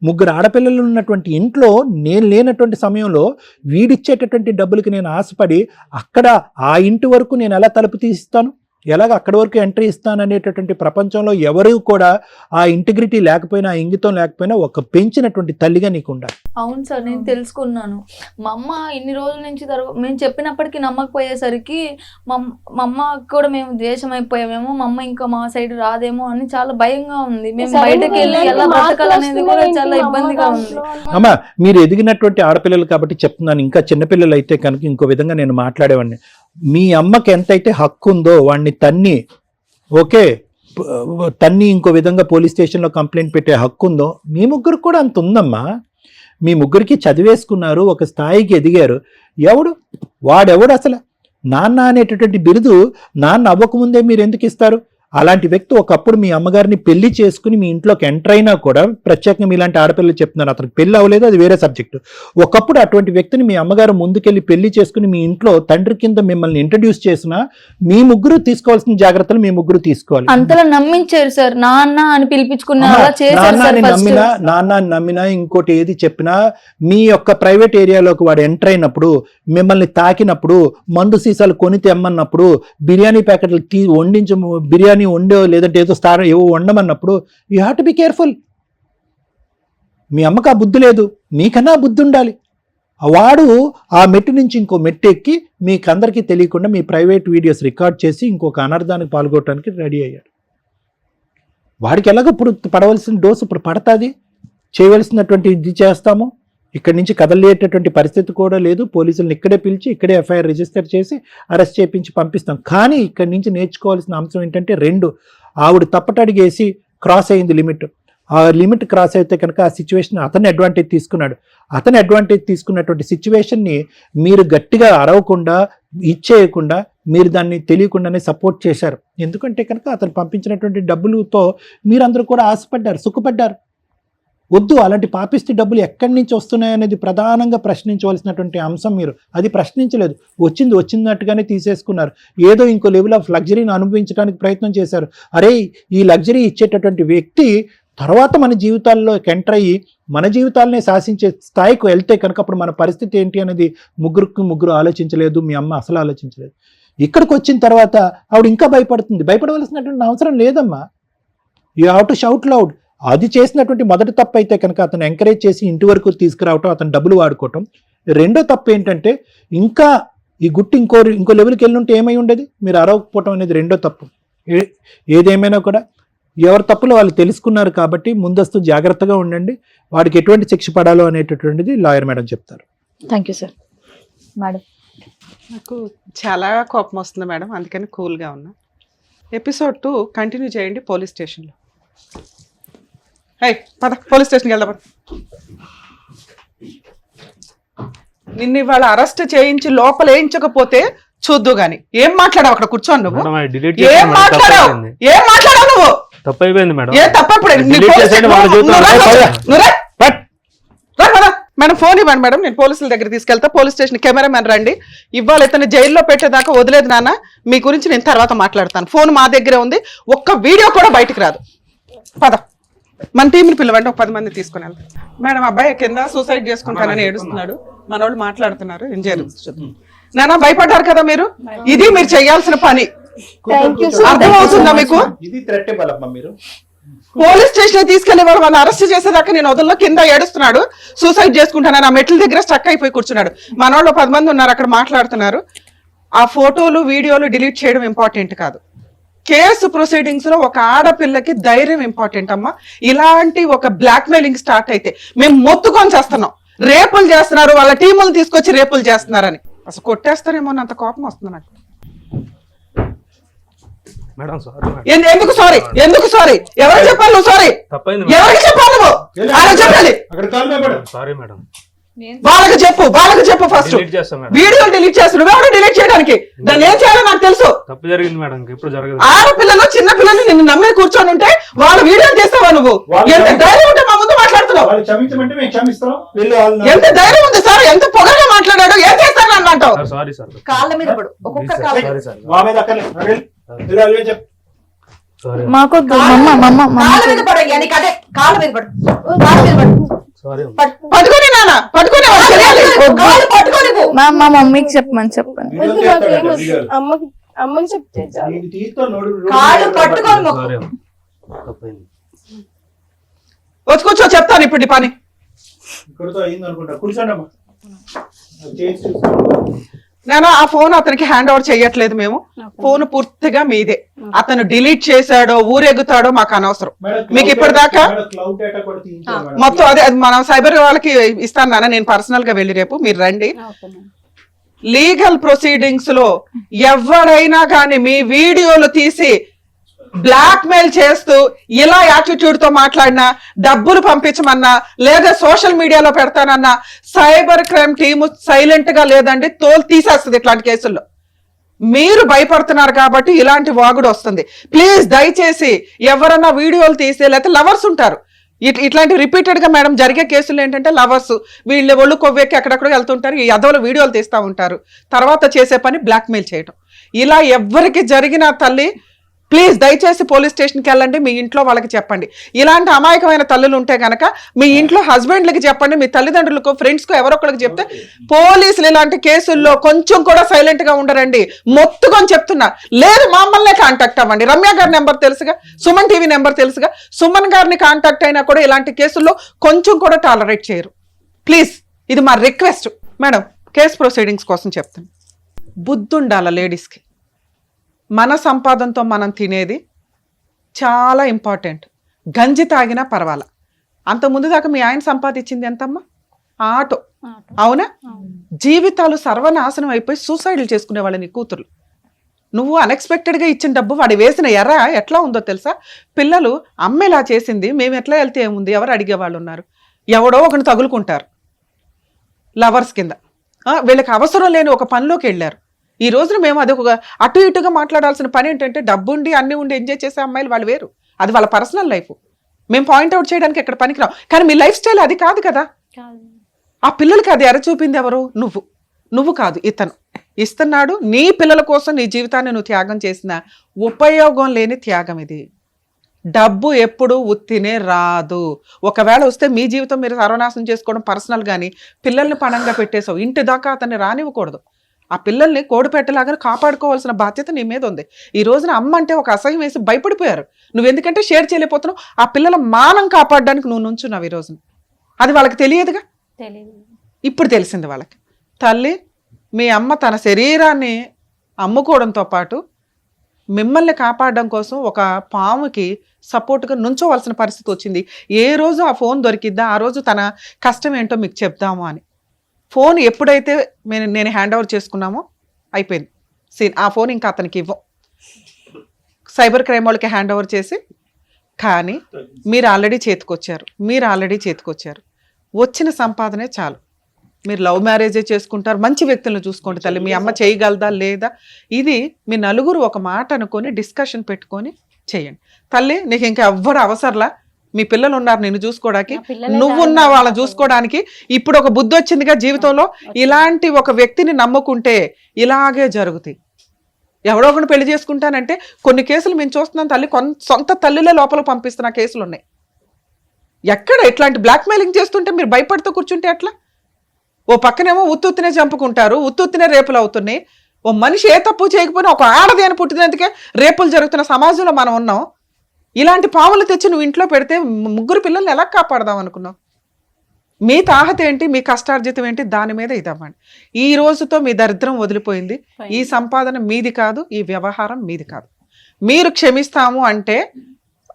Speaker 5: ముగ్గురు ఆడపిల్లలు ఉన్నటువంటి ఇంట్లో నేను లేనటువంటి సమయంలో వీడిచ్చేటటువంటి డబ్బులకి నేను ఆశపడి అక్కడ ఆ ఇంటి వరకు నేను ఎలా తలుపు తీస్తాను, ఎలాగ అక్కడి వరకు ఎంట్రీ ఇస్తాను అనేటటువంటి ప్రపంచంలో ఎవరు కూడా ఆ ఇంటిగ్రిటీ లేకపోయినా, ఆ ఇంగితం లేకపోయినా ఒక పెంచినటువంటి తల్లిగా నీకు ఉండాలి.
Speaker 4: అవును సార్, నేను తెలుసుకున్నాను. మా అమ్మ ఇన్ని రోజుల నుంచి మేము చెప్పినప్పటికీ నమ్మకపోయేసరికి మా అమ్మ కూడా మేము దేశం అయిపోయామేమో, మా అమ్మ ఇంకా మా సైడ్ రాదేమో అని చాలా భయంగా ఉంది. మేము బయటకు వెళ్ళి ఎలా బ్రతకాలనేది కూడా చాలా ఇబ్బందిగా ఉంది.
Speaker 5: అమ్మ మీరు ఎదిగినటువంటి ఆడపిల్లలు కాబట్టి చెప్తున్నాను, ఇంకా చిన్నపిల్లలు అయితే కనుక ఇంకో విధంగా నేను మాట్లాడేవాడిని. మీ అమ్మకి ఎంతైతే హక్కు ఉందో వాడిని తన్ని, ఓకే తన్ని ఇంకో విధంగా పోలీస్ స్టేషన్లో కంప్లైంట్ పెట్టే హక్కు ఉందో మీ ముగ్గురికి కూడా అంత ఉందమ్మా. మీ ముగ్గురికి చదివేసుకున్నారు, ఒక స్థాయికి ఎదిగారు. వాడెవడు అసలు నాన్న అనేటటువంటి బిరుదు నాన్న అవ్వకముందే మీరు ఎందుకు ఇస్తారు? అలాంటి వ్యక్తి ఒకప్పుడు మీ అమ్మగారిని పెళ్లి చేసుకుని మీ ఇంట్లోకి ఎంటర్ అయినా కూడా, ప్రత్యేకంగా మీలాంటి ఆడపిల్లలు చెప్తున్నారు, అతనికి పెళ్లి అవ్వలేదు, అది వేరే సబ్జెక్టు. ఒకప్పుడు అటువంటి వ్యక్తిని మీ అమ్మగారు ముందుకెళ్ళి పెళ్లి చేసుకుని మీ ఇంట్లో తండ్రి కింద మిమ్మల్ని ఇంట్రడ్యూస్ చేసినా మీ ముగ్గురు తీసుకోవాల్సిన జాగ్రత్తలు మీ ముగ్గురు తీసుకోవాలి.
Speaker 4: అంతలా నమ్మించారు సార్, నాన్న అని
Speaker 5: నాన్న నమ్మినా ఇంకోటి ఏది చెప్పినా మీ యొక్క ప్రైవేట్ ఏరియాలోకి వాడు ఎంటర్ అయినప్పుడు, మిమ్మల్ని తాకినప్పుడు, మందు సీసాలు కొని తెమ్మన్నప్పుడు, బిర్యానీ ప్యాకెట్లు బిర్యానీ వండో లేదంటే ఏవో వండమన్నప్పుడు you have to be careful. మీ అమ్మకు ఆ బుద్ధి లేదు, మీకన్నా బుద్ధి ఉండాలి. వాడు ఆ మెట్టు నుంచి ఇంకో మెట్టు ఎక్కి మీకందరికీ తెలియకుండా మీ ప్రైవేట్ వీడియోస్ రికార్డ్ చేసి ఇంకొక అనర్థానికి పాల్గొనడానికి రెడీ అయ్యాడు. వాడికి ఎలాగో ఇప్పుడు పడవలసిన డోసు ఇప్పుడు పడుతుంది, చేయవలసినటువంటి ఇది చేస్తాము. ఇక్కడి నుంచి కదలేటటువంటి పరిస్థితి కూడా లేదు. పోలీసులను ఇక్కడే పిలిచి ఇక్కడే ఎఫ్ఐఆర్ రిజిస్టర్ చేసి అరెస్ట్ చేయించి పంపిస్తాం. కానీ ఇక్కడి నుంచి నేర్చుకోవాల్సిన అంశం ఏంటంటే, ఆవిడ తప్పటడిగేసి క్రాస్ అయింది లిమిట్. ఆ లిమిట్ క్రాస్ అయితే కనుక ఆ సిచ్యువేషన్ అతను అడ్వాంటేజ్ తీసుకున్నాడు. అతను అడ్వాంటేజ్ తీసుకున్నటువంటి సిచ్యువేషన్ని మీరు గట్టిగా అరవకుండా, ఇచ్చేయకుండా, మీరు దాన్ని తెలియకుండానే సపోర్ట్ చేశారు. ఎందుకంటే కనుక అతను పంపించినటువంటి డబ్బులతో మీరందరూ కూడా ఆశపడ్డారు, సుఖపడ్డారు. వద్దు, అలాంటి పాపిష్టి డబ్బులు ఎక్కడి నుంచి వస్తున్నాయనేది ప్రధానంగా ప్రశ్నించవలసినటువంటి అంశం. మీరు అది ప్రశ్నించలేదు, వచ్చినట్టుగానే తీసేసుకున్నారు. ఏదో ఇంకో లెవెల్ ఆఫ్ లగ్జరీని అనుభవించడానికి ప్రయత్నం చేశారు. అరే ఈ లగ్జరీ ఇచ్చేటటువంటి వ్యక్తి తర్వాత మన జీవితాల్లో ఎంటర్ అయ్యి మన జీవితాలనే శాసించే స్థాయికి వెళ్తే కనుక అప్పుడు మన పరిస్థితి ఏంటి అనేది ముగ్గురు ఆలోచించలేదు. మీ అమ్మ అసలు ఆలోచించలేదు. ఇక్కడికి వచ్చిన తర్వాత ఆవిడ ఇంకా భయపడుతుంది. భయపడవలసినటువంటి అవసరం లేదమ్మా. You have to shout loud. అది చేసినటువంటి మొదటి తప్పు అయితే కనుక అతను ఎంకరేజ్ చేసి ఇంటి వరకు తీసుకురావటం, అతను డబ్బులు వాడుకోవటం. రెండో తప్పు ఏంటంటే, ఇంకా ఈ గుట్టు ఇంకో లెవెల్కి వెళ్ళి ఉంటే ఏమై ఉండేది, మీరు అరవకపోవటం అనేది రెండో తప్పు. ఏదేమైనా కూడా ఎవరి తప్పులు వాళ్ళు తెలుసుకున్నారు కాబట్టి ముందస్తు జాగ్రత్తగా ఉండండి. వాడికి ఎటువంటి శిక్ష పడాలో అనేటటువంటిది లాయర్ మేడం చెప్తారు.
Speaker 7: Thank you sir. మేడం
Speaker 2: నాకు చాలా కోపం వస్తుంది మేడం, అందుకని కూల్గా ఉన్నా. ఎపిసోడ్ 2 కంటిన్యూ చేయండి పోలీస్ స్టేషన్లో. పద పోలీస్ స్టేషన్కి వెళ్దాం. నిన్ను ఇవాళ అరెస్ట్ చేయించి లోపల వేయించకపోతే చూద్దు గాని. ఏం మాట్లాడావు అక్కడ కూర్చోను నువ్వు?
Speaker 6: మేడం, అది delete
Speaker 2: ఏం
Speaker 6: చేశాను మేడం,
Speaker 2: మాట్లాడావు?
Speaker 6: తప్పైపోయింది.
Speaker 2: ఏం మాట్లాడావు నువ్వు?
Speaker 6: తప్పైపోయింది మేడం.
Speaker 2: ఏ తప్పప్పుడు
Speaker 6: Delete చేసేయండి, వాళ్ళ జీవితం.
Speaker 2: మేడం ఫోన్ ఇవ్వండి మేడం, నేను పోలీసుల దగ్గర తీసుకెళ్తా. పోలీస్ స్టేషన్ కెమెరామెన్ రండి. ఇవాళ ఇతను జైల్లో పెట్టేదాకా వదిలేదు నాన్న. మీ గురించి నేను తర్వాత మాట్లాడతాను. ఫోన్ మా దగ్గరే ఉంది, ఒక్క వీడియో కూడా బయటకు రాదు. పద, మన టీంని పిలవండి, ఒక 10 మంది తీసుకుని వెళ్తాం. మేడం అబ్బాయి కింద సూసైడ్ చేసుకుంటానని ఏడుస్తున్నాడు. మన వాళ్ళు మాట్లాడుతున్నారు, ఏం జరుగుతుంది? నాన్న భయపడ్డారు కదా మీరు, ఇది మీరు చేయాల్సిన పని. అర్థమవుతుందా మీకు?
Speaker 5: ఇది థ్రెట్ ఇవ్వాలమ్మా మీరు.
Speaker 2: పోలీస్ స్టేషన్ తీసుకెళ్లి వాళ్ళు అరెస్ట్ చేసేదాకా నేను వదల్లో, కింద ఏడుస్తున్నాడు, సూసైడ్ చేసుకుంటానని ఆ మెట్ల దగ్గర స్టక్ అయిపోయి కూర్చున్నాడు. మన వాళ్ళు 10 మంది ఉన్నారు అక్కడ మాట్లాడుతున్నారు. ఆ ఫోటోలు వీడియోలు డిలీట్ చేయడం ఇంపార్టెంట్ కాదు. కేసు ప్రొసీడింగ్స్ లో ఒక ఆడపిల్లకి ధైర్యం ఇంపార్టెంట్ అమ్మా. ఇలాంటి ఒక బ్లాక్ మెయిలింగ్ స్టార్ట్ అయితే మేము మొత్తుకొని చేస్తున్నాం. రేపులు చేస్తున్నారు, వాళ్ళ టీములు తీసుకొచ్చి రేపులు చేస్తున్నారని. అసలు కొట్టేస్తారేమో అంత కోపం వస్తుంది నాకు.
Speaker 6: Madam sorry madam.
Speaker 2: ఎందుకు సారీ? ఎందుకు సారీ? ఎవరికి చెప్పాలి నువ్వు సారీ?
Speaker 6: తప్పైంది
Speaker 2: ఎవరికి చెప్పాలి నువ్వు? ఆయన చెప్పాలి.
Speaker 5: అక్కడ కాల్ మేడం.
Speaker 6: Sorry madam.
Speaker 2: వాళ్ళకి చెప్పు ఫస్ట్.
Speaker 6: Delete చేస్తాం మేడం.
Speaker 2: వీడియో డిలీట్ చేస్తారు, నువ్వెవరు డిలీట్ చేయడానికి? దాన్ని ఏం చేయాలో నాకు తెలుసు.
Speaker 6: తప్పు జరిగింది మేడం, ఇప్పుడు జరగదు.
Speaker 2: ఆడపిల్లలు చిన్న పిల్లలు నిన్ను నమ్మి కూర్చొని ఉంటే వాళ్ళ వీడియో చేస్తావా నువ్వు? ఎంత ధైర్యం ఉంటే మా ముందు మాట్లాడుతున్నావు?
Speaker 5: వాళ్ళు క్షమించమంటే మేము క్షమిస్తాం.
Speaker 2: ఎంత ధైర్యం ఉంది సార్? ఎంత పొగగా మాట్లాడాడు? ఏం చేస్తాను అని అంటావు?
Speaker 6: Sorry sir.
Speaker 2: కాళ్ళ మీద పడు, ఒక్కొక్క కాళ్ళ మీద.
Speaker 6: Sorry sir.
Speaker 5: మా మీద అక్కర్లేదు.
Speaker 6: సారీ
Speaker 4: మాకు
Speaker 2: కాళ్ళ మీద పడు, నీకు అదే కాళ్ళ మీద పడు, కాళ్ళ మీద పడు.
Speaker 6: సారీ.
Speaker 2: పట్టుకొని నాన్న, పట్టుకొని వాడు చేయాలి. కాళ్ళు పట్టుకొని పో.
Speaker 4: మా మమ్మీకి చెప్పమని చెప్పండి.
Speaker 8: అమ్మకి చెప్తే చాలు.
Speaker 2: కాళ్ళు పట్టుకొని మొక్కు.
Speaker 6: సారీ అమ్మ. తప్పైంది.
Speaker 2: వచ్చి కూర్చో, చెప్తాను ఇప్పుడు ఈ పని.
Speaker 5: ఇక్కడితో అయింది అనుకుంటా. కూర్చోండి అమ్మా.
Speaker 2: నేను ఆ ఫోన్ అతనికి హ్యాండ్ ఓవర్ చేయట్లేదు. మేము ఫోన్ పూర్తిగా మీదే. అతను డిలీట్ చేశాడో ఊరెగుతాడో మాకు అనవసరం. మీకు ఇప్పటిదాకా
Speaker 5: క్లౌడ్ డేటా కూడా తీయించారు.
Speaker 2: మొత్తం అదే, అది మనం సైబర్ వాళ్ళకి ఇస్తాను నాన్న. నేను పర్సనల్ గా వెళ్ళి రేపు మీరు రండి. లీగల్ ప్రొసీడింగ్స్ లో ఎవరైనా కానీ మీ వీడియోలు తీసి బ్లాక్ మెయిల్ చేస్తూ ఇలా యాటిట్యూడ్ తో మాట్లాడినా, డబ్బులు పంపించమన్నా, లేదా సోషల్ మీడియాలో పెడతానన్నా సైబర్ క్రైమ్ టీము సైలెంట్ గా లేదండి, తోలు తీసేస్తుంది ఇట్లాంటి కేసుల్లో. మీరు భయపడుతున్నారు కాబట్టి ఇలాంటి వాగుడు వస్తుంది. ప్లీజ్ దయచేసి ఎవరన్నా వీడియోలు తీసి, లేకపోతే లవర్స్ ఉంటారు ఇట్లాంటి రిపీటెడ్ గా మేడం జరిగే కేసులు ఏంటంటే లవర్స్ వీళ్ళు ఒళ్ళు కొవ్వెక్కి ఎక్కడెక్కడ వెళ్తుంటారు, ఈ అదవులు వీడియోలు తీస్తూ ఉంటారు, తర్వాత చేసే పని బ్లాక్ మెయిల్ చేయటం. ఇలా ఎవరికి జరిగిన తల్లి ప్లీజ్ దయచేసి పోలీస్ స్టేషన్కి వెళ్ళండి, మీ ఇంట్లో వాళ్ళకి చెప్పండి. ఇలాంటి అమాయకమైన తల్లులు ఉంటే గనక మీ ఇంట్లో హస్బెండ్లకి చెప్పండి, మీ తల్లిదండ్రులకు, ఫ్రెండ్స్కు ఎవరొకరికి చెప్తే పోలీసులు ఇలాంటి కేసుల్లో కొంచెం కూడా సైలెంట్ గా ఉండరండి. మొత్తుకొని చెప్తున్నా. లేదు మమ్మల్నే కాంటాక్ట్ అవ్వండి. రమ్య గారి నెంబర్ తెలుసుగా, సుమన్ టీవీ నెంబర్ తెలుసుగా. సుమన్ గారిని కాంటాక్ట్ అయినా కూడా ఇలాంటి కేసుల్లో కొంచెం కూడా టాలరేట్ చేయరు. ప్లీజ్, ఇది మా రిక్వెస్ట్. మేడం కేసు ప్రొసీడింగ్స్ కోసం చెప్తాను. బుద్ధి ఉండాల లేడీస్కి. మన సంపాదనతో మనం తినేది చాలా ఇంపార్టెంట్. గంజి తాగినా పర్వాలా. అంత ముందు దాకా మీ ఆయన సంపాదించింది ఎంతమ్మా? ఆటో, అవునా? జీవితాలు సర్వనాశనం అయిపోయి సూసైడ్లు చేసుకునే వాళ్ళని కూతురు. నువ్వు అన్ఎక్స్పెక్టెడ్గా ఇచ్చిన డబ్బు వాడి వేసిన ఎర్ర ఎట్లా ఉందో తెలుసా? పిల్లలు అమ్మ ఇలా చేసింది, మేము ఎట్లా వెళ్తే ఏముంది, ఎవరు అడిగేవాళ్ళు ఉన్నారు? ఎవడో ఒకరిని తగులుకుంటారు లవర్స్ కింద. వీళ్ళకి అవసరం లేని ఒక పనిలోకి వెళ్ళారు. ఈ రోజున మేము అది ఒక అటు ఇటుగా మాట్లాడాల్సిన పని ఏంటంటే, డబ్బు ఉండి అన్ని ఉండి ఎంజాయ్ చేసే అమ్మాయిలు వాళ్ళు వేరు, అది వాళ్ళ పర్సనల్ లైఫ్. మేము పాయింట్అవుట్ చేయడానికి ఎక్కడ పనికిరాం. కానీ మీ లైఫ్ స్టైల్ అది కాదు కదా. ఆ పిల్లలకి అది ఎర చూపింది ఎవరు? నువ్వు కాదు, ఇతను ఇస్తున్నాడు. నీ పిల్లల కోసం నీ జీవితాన్ని నువ్వు త్యాగం చేసిన ఉపయోగం లేని త్యాగం ఇది. డబ్బు ఎప్పుడు ఉత్తినే రాదు. ఒకవేళ వస్తే మీ జీవితం మీరు సర్వనాశనం చేసుకోవడం పర్సనల్. కానీ పిల్లల్ని పణంగా పెట్టేసావు, ఇంటి దాకా అతన్ని రానివ్వకూడదు. ఆ పిల్లల్ని కోడిపెట్టలాగా కాపాడుకోవాల్సిన బాధ్యత నీ మీద ఉంది. ఈ రోజున అమ్మ అంటే ఒక అసహ్యం వేసి భయపడిపోయారు. నువ్వు ఎందుకంటే షేర్ చేయలేకపోతున్నావు. ఆ పిల్లల మానం కాపాడడానికి నువ్వు నుంచున్నావు ఈ రోజున. అది వాళ్ళకి తెలియదుగా, ఇప్పుడు తెలిసింది వాళ్ళకి. తల్లి, మీ అమ్మ తన శరీరాన్ని అమ్ముకోవడంతో పాటు మిమ్మల్ని కాపాడడం కోసం ఒక పాముకి సపోర్ట్గా నుంచోవలసిన పరిస్థితి వచ్చింది. ఏ రోజు ఆ ఫోన్ దొరికిద్దా ఆ రోజు తన కష్టం ఏంటో మీకు చెప్దాము అని. ఫోన్ ఎప్పుడైతే నేను హ్యాండ్ ఓవర్ చేసుకున్నామో అయిపోయింది సీన్. ఆ ఫోన్ ఇంకా అతనికి ఇవ్వం, సైబర్ క్రైమ్ వాళ్ళకి హ్యాండ్ ఓవర్ చేసి. కానీ మీరు ఆల్రెడీ చేతికొచ్చారు. వచ్చిన సంపాదనే చాలు. మీరు లవ్ మ్యారేజే చేసుకుంటారు, మంచి వ్యక్తులను చూసుకోండి తల్లి. మీ అమ్మ చేయగలదా లేదా, ఇది మీ నలుగురు ఒక మాట అనుకొని డిస్కషన్ పెట్టుకొని చేయండి. తల్లి నీకు ఇంకా ఎవ్వరు అవసరంలా, మీ పిల్లలు ఉన్నారు నిన్ను చూసుకోవడానికి, నువ్వున్న వాళ్ళని చూసుకోవడానికి. ఇప్పుడు ఒక బుద్ధి వచ్చిందిగా జీవితంలో, ఇలాంటి ఒక వ్యక్తిని నమ్ముకుంటే ఇలాగే జరుగుతాయి. ఎవడో ఒకటి పెళ్లి చేసుకుంటానంటే కొన్ని కేసులు మేము చూస్తున్నాం తల్లి, సొంత తల్లిలే లోపల పంపిస్తున్న కేసులు ఉన్నాయి. ఎక్కడ ఇట్లాంటి బ్లాక్మెయిలింగ్ చేస్తుంటే మీరు భయపడుతూ కూర్చుంటే ఎట్లా? ఓ పక్కనేమో ఉత్తునే చంపుకుంటారు, ఉత్తునే రేపులు అవుతున్నాయి. ఓ మనిషి ఏ తప్పు చేయకపోయినా ఒక ఆడది అని పుట్టినందుకే రేపులు జరుగుతున్న సమాజంలో మనం ఉన్నాం. ఇలాంటి పాములు తెచ్చి నువ్వు ఇంట్లో పెడితే ముగ్గురు పిల్లల్ని ఎలా కాపాడదాం అనుకున్నావు? మీ తాహత ఏంటి, మీ కష్టార్జితం ఏంటి, దాని మీద ఇదవ్వండి. ఈ రోజుతో మీ దరిద్రం వదిలిపోయింది. ఈ సంపాదన మీది కాదు, ఈ వ్యవహారం మీది కాదు. మీరు క్షమిస్తాము అంటే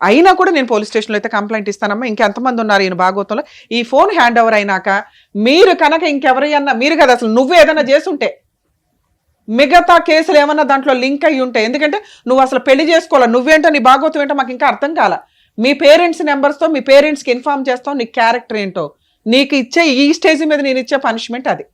Speaker 2: అయినా కూడా నేను పోలీస్ స్టేషన్లో అయితే కంప్లైంట్ ఇస్తానమ్మా. ఇంకెంతమంది ఉన్నారు ఈయన భాగవతంలో? ఈ ఫోన్ హ్యాండ్ ఓవర్ అయినాక మీరు కనుక ఇంకెవరైనా, మీరు కదా అసలు నువ్వు ఏదైనా చేసుంటే, మిగతా కేసులు ఏమన్నా దాంట్లో లింక్ అయ్యి ఉంటాయి. ఎందుకంటే నువ్వు అసలు పెళ్లి చేసుకోవాలి, నువ్వేంటో నీ భాగవతం ఏంటో మాకు ఇంకా అర్థం కాల. మీ పేరెంట్స్ నెంబర్స్తో మీ పేరెంట్స్కి ఇన్ఫార్మ్ చేస్తావు నీ క్యారెక్టర్ ఏంటో. నీకు ఇచ్చే ఈ స్టేజ్ మీద నేను ఇచ్చే పనిష్మెంట్ అది.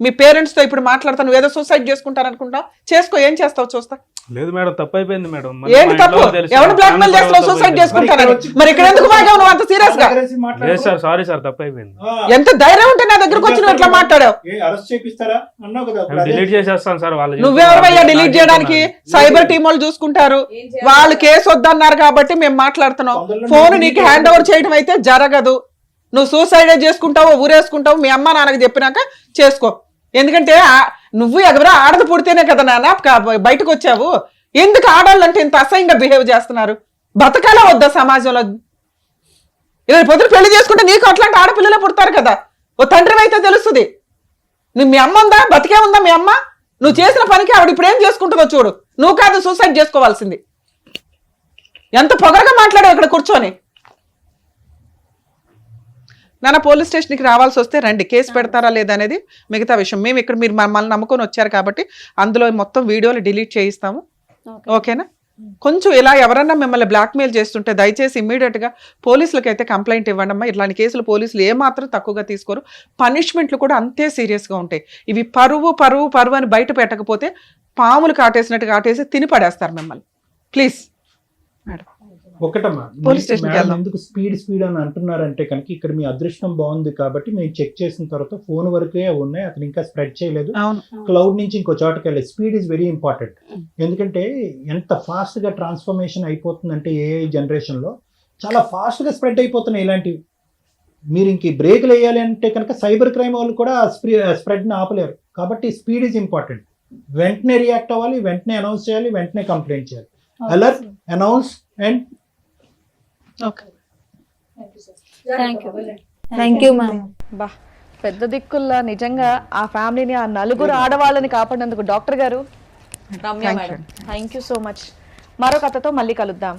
Speaker 2: మీ పేరెంట్స్తో ఇప్పుడు మాట్లాడతాను, నువ్వు ఏదో సూసైడ్ చేసుకుంటారనుకుంటావు, చేసుకో, ఏం చేస్తావు చూస్తా.
Speaker 6: లేదు మేడం, తప్పు అయిపోయింది మేడం.
Speaker 2: ఏంటి తప్పు? ఎవరు బ్లాక్మెయిల్ చేస్తావు సూసైడ్ చేసుకుంటారని? మరి ఇక్కడ ఎందుకు బాగావు నువ్వు అంత సీరియస్ గా?
Speaker 6: లేదు సార్, సారీ సార్, తప్పు అయిపోయింది.
Speaker 2: ఎంత ధైర్యం ఉంటే నా దగ్గరకు వచ్చి నువ్వు ఎట్లా మాట్లాడావు?
Speaker 6: డిలీట్ చేసేస్తాను సార్. వాళ్ళు
Speaker 2: నువ్వెవరయ్యా డిలీట్ చేయడానికి? సైబర్ టీం వాళ్ళు చూసుకుంటారు. వాళ్ళు కేసు వద్దన్నారు కాబట్టి మేము మాట్లాడుతున్నాం. ఫోన్ నీకు హ్యాండ్ ఓవర్ చేయడం అయితే జరగదు. నువ్వు సూసైడ్ చేసుకుంటావు, ఊరేసుకుంటావు, మీ అమ్మ నాన్నకి చెప్పినాక చేసుకో. ఎందుకంటే నువ్వు ఎవరో ఆడది పుడితేనే కదా నాన్న బయటకు వచ్చావు. ఎందుకు ఆడాలంటే ఇంత అసహ్యంగా బిహేవ్ చేస్తున్నారు? బతకాలా వద్దా సమాజంలో? ఇలా పొద్దున పెళ్లి చేసుకుంటే నీకు అట్లాంటి ఆడపిల్లలే పుడతారు కదా. ఓ తండ్రి అయితే తెలుస్తుంది. నువ్వు మీ అమ్మ ఉందా, బతికే ఉందా మీ అమ్మ? నువ్వు చేసిన పనికి ఆవిడ ఇప్పుడు ఏం చేసుకుంటుందో చూడు. నువ్వు కాదు సూసైడ్ చేసుకోవాల్సింది. ఎంత పొగరగా మాట్లాడావు ఇక్కడ కూర్చొని. నాన్న పోలీస్ స్టేషన్కి రావాల్సి వస్తే రండి, కేసు పెడతారా లేదా అనేది మిగతా విషయం. మేము ఇక్కడ మీరు మమ్మల్ని నమ్ముకొని వచ్చారు కాబట్టి అందులో మొత్తం వీడియోలు డిలీట్ చేయిస్తాము. ఓకేనా? కొంచెం ఇలా ఎవరన్నా మిమ్మల్ని బ్లాక్మెయిల్ చేస్తుంటే దయచేసి ఇమ్మీడియట్గా పోలీసులకి అయితే కంప్లైంట్ ఇవ్వండి అమ్మా. ఇట్లాంటి కేసులు పోలీసులు ఏమాత్రం తక్కువగా తీసుకోరు. పనిష్మెంట్లు కూడా అంతే సీరియస్గా ఉంటాయి. ఇవి పరువు పరువు పరువు అని బయట పెట్టకపోతే పాములు కాటేసినట్టు కాటేసి తిని పడేస్తారు మిమ్మల్ని. Please madam.
Speaker 5: ఒకటమ్మా,
Speaker 2: పోలీస్ స్టేషన్కి
Speaker 5: మేడం
Speaker 2: వెళ్దాం.
Speaker 5: ఎందుకు స్పీడ్ అని అంటున్నారంటే కనుక ఇక్కడ మీ అదృష్టం బాగుంది కాబట్టి మేము చెక్ చేసిన తర్వాత ఫోన్ వరకే ఉన్నాయి, అతను ఇంకా స్ప్రెడ్ చేయలేదు. క్లౌడ్ నుంచి ఇంకో చోటకి వెళ్ళలేదు. Speed is very important. ఎందుకంటే ఎంత ఫాస్ట్ గా ట్రాన్స్ఫర్మేషన్ అయిపోతుందంటే ఏఐ జనరేషన్ లో చాలా ఫాస్ట్ గా స్ప్రెడ్ అయిపోతున్నాయి ఇలాంటివి. మీరు ఇంక బ్రేక్లు వేయాలి అంటే కనుక సైబర్ క్రైమ్ వాళ్ళు కూడా స్ప్రెడ్ ని ఆపలేరు. కాబట్టి స్పీడ్ ఈజ్ ఇంపార్టెంట్. వెంటనే రియాక్ట్ అవ్వాలి, వెంటనే అనౌన్స్ చేయాలి, వెంటనే కంప్లైంట్ చేయాలి. Alert, announce and
Speaker 4: thank you ma'am.
Speaker 7: బా పెద్ద దిక్కుల్లా నిజంగా ఆ ఫ్యామిలీని, ఆ నలుగురు ఆడవాళ్ళని కాపాడినందుకు డాక్టర్ గారు, Ramya madam, thank you so much. మరో కథతో మళ్ళీ కలుద్దాం.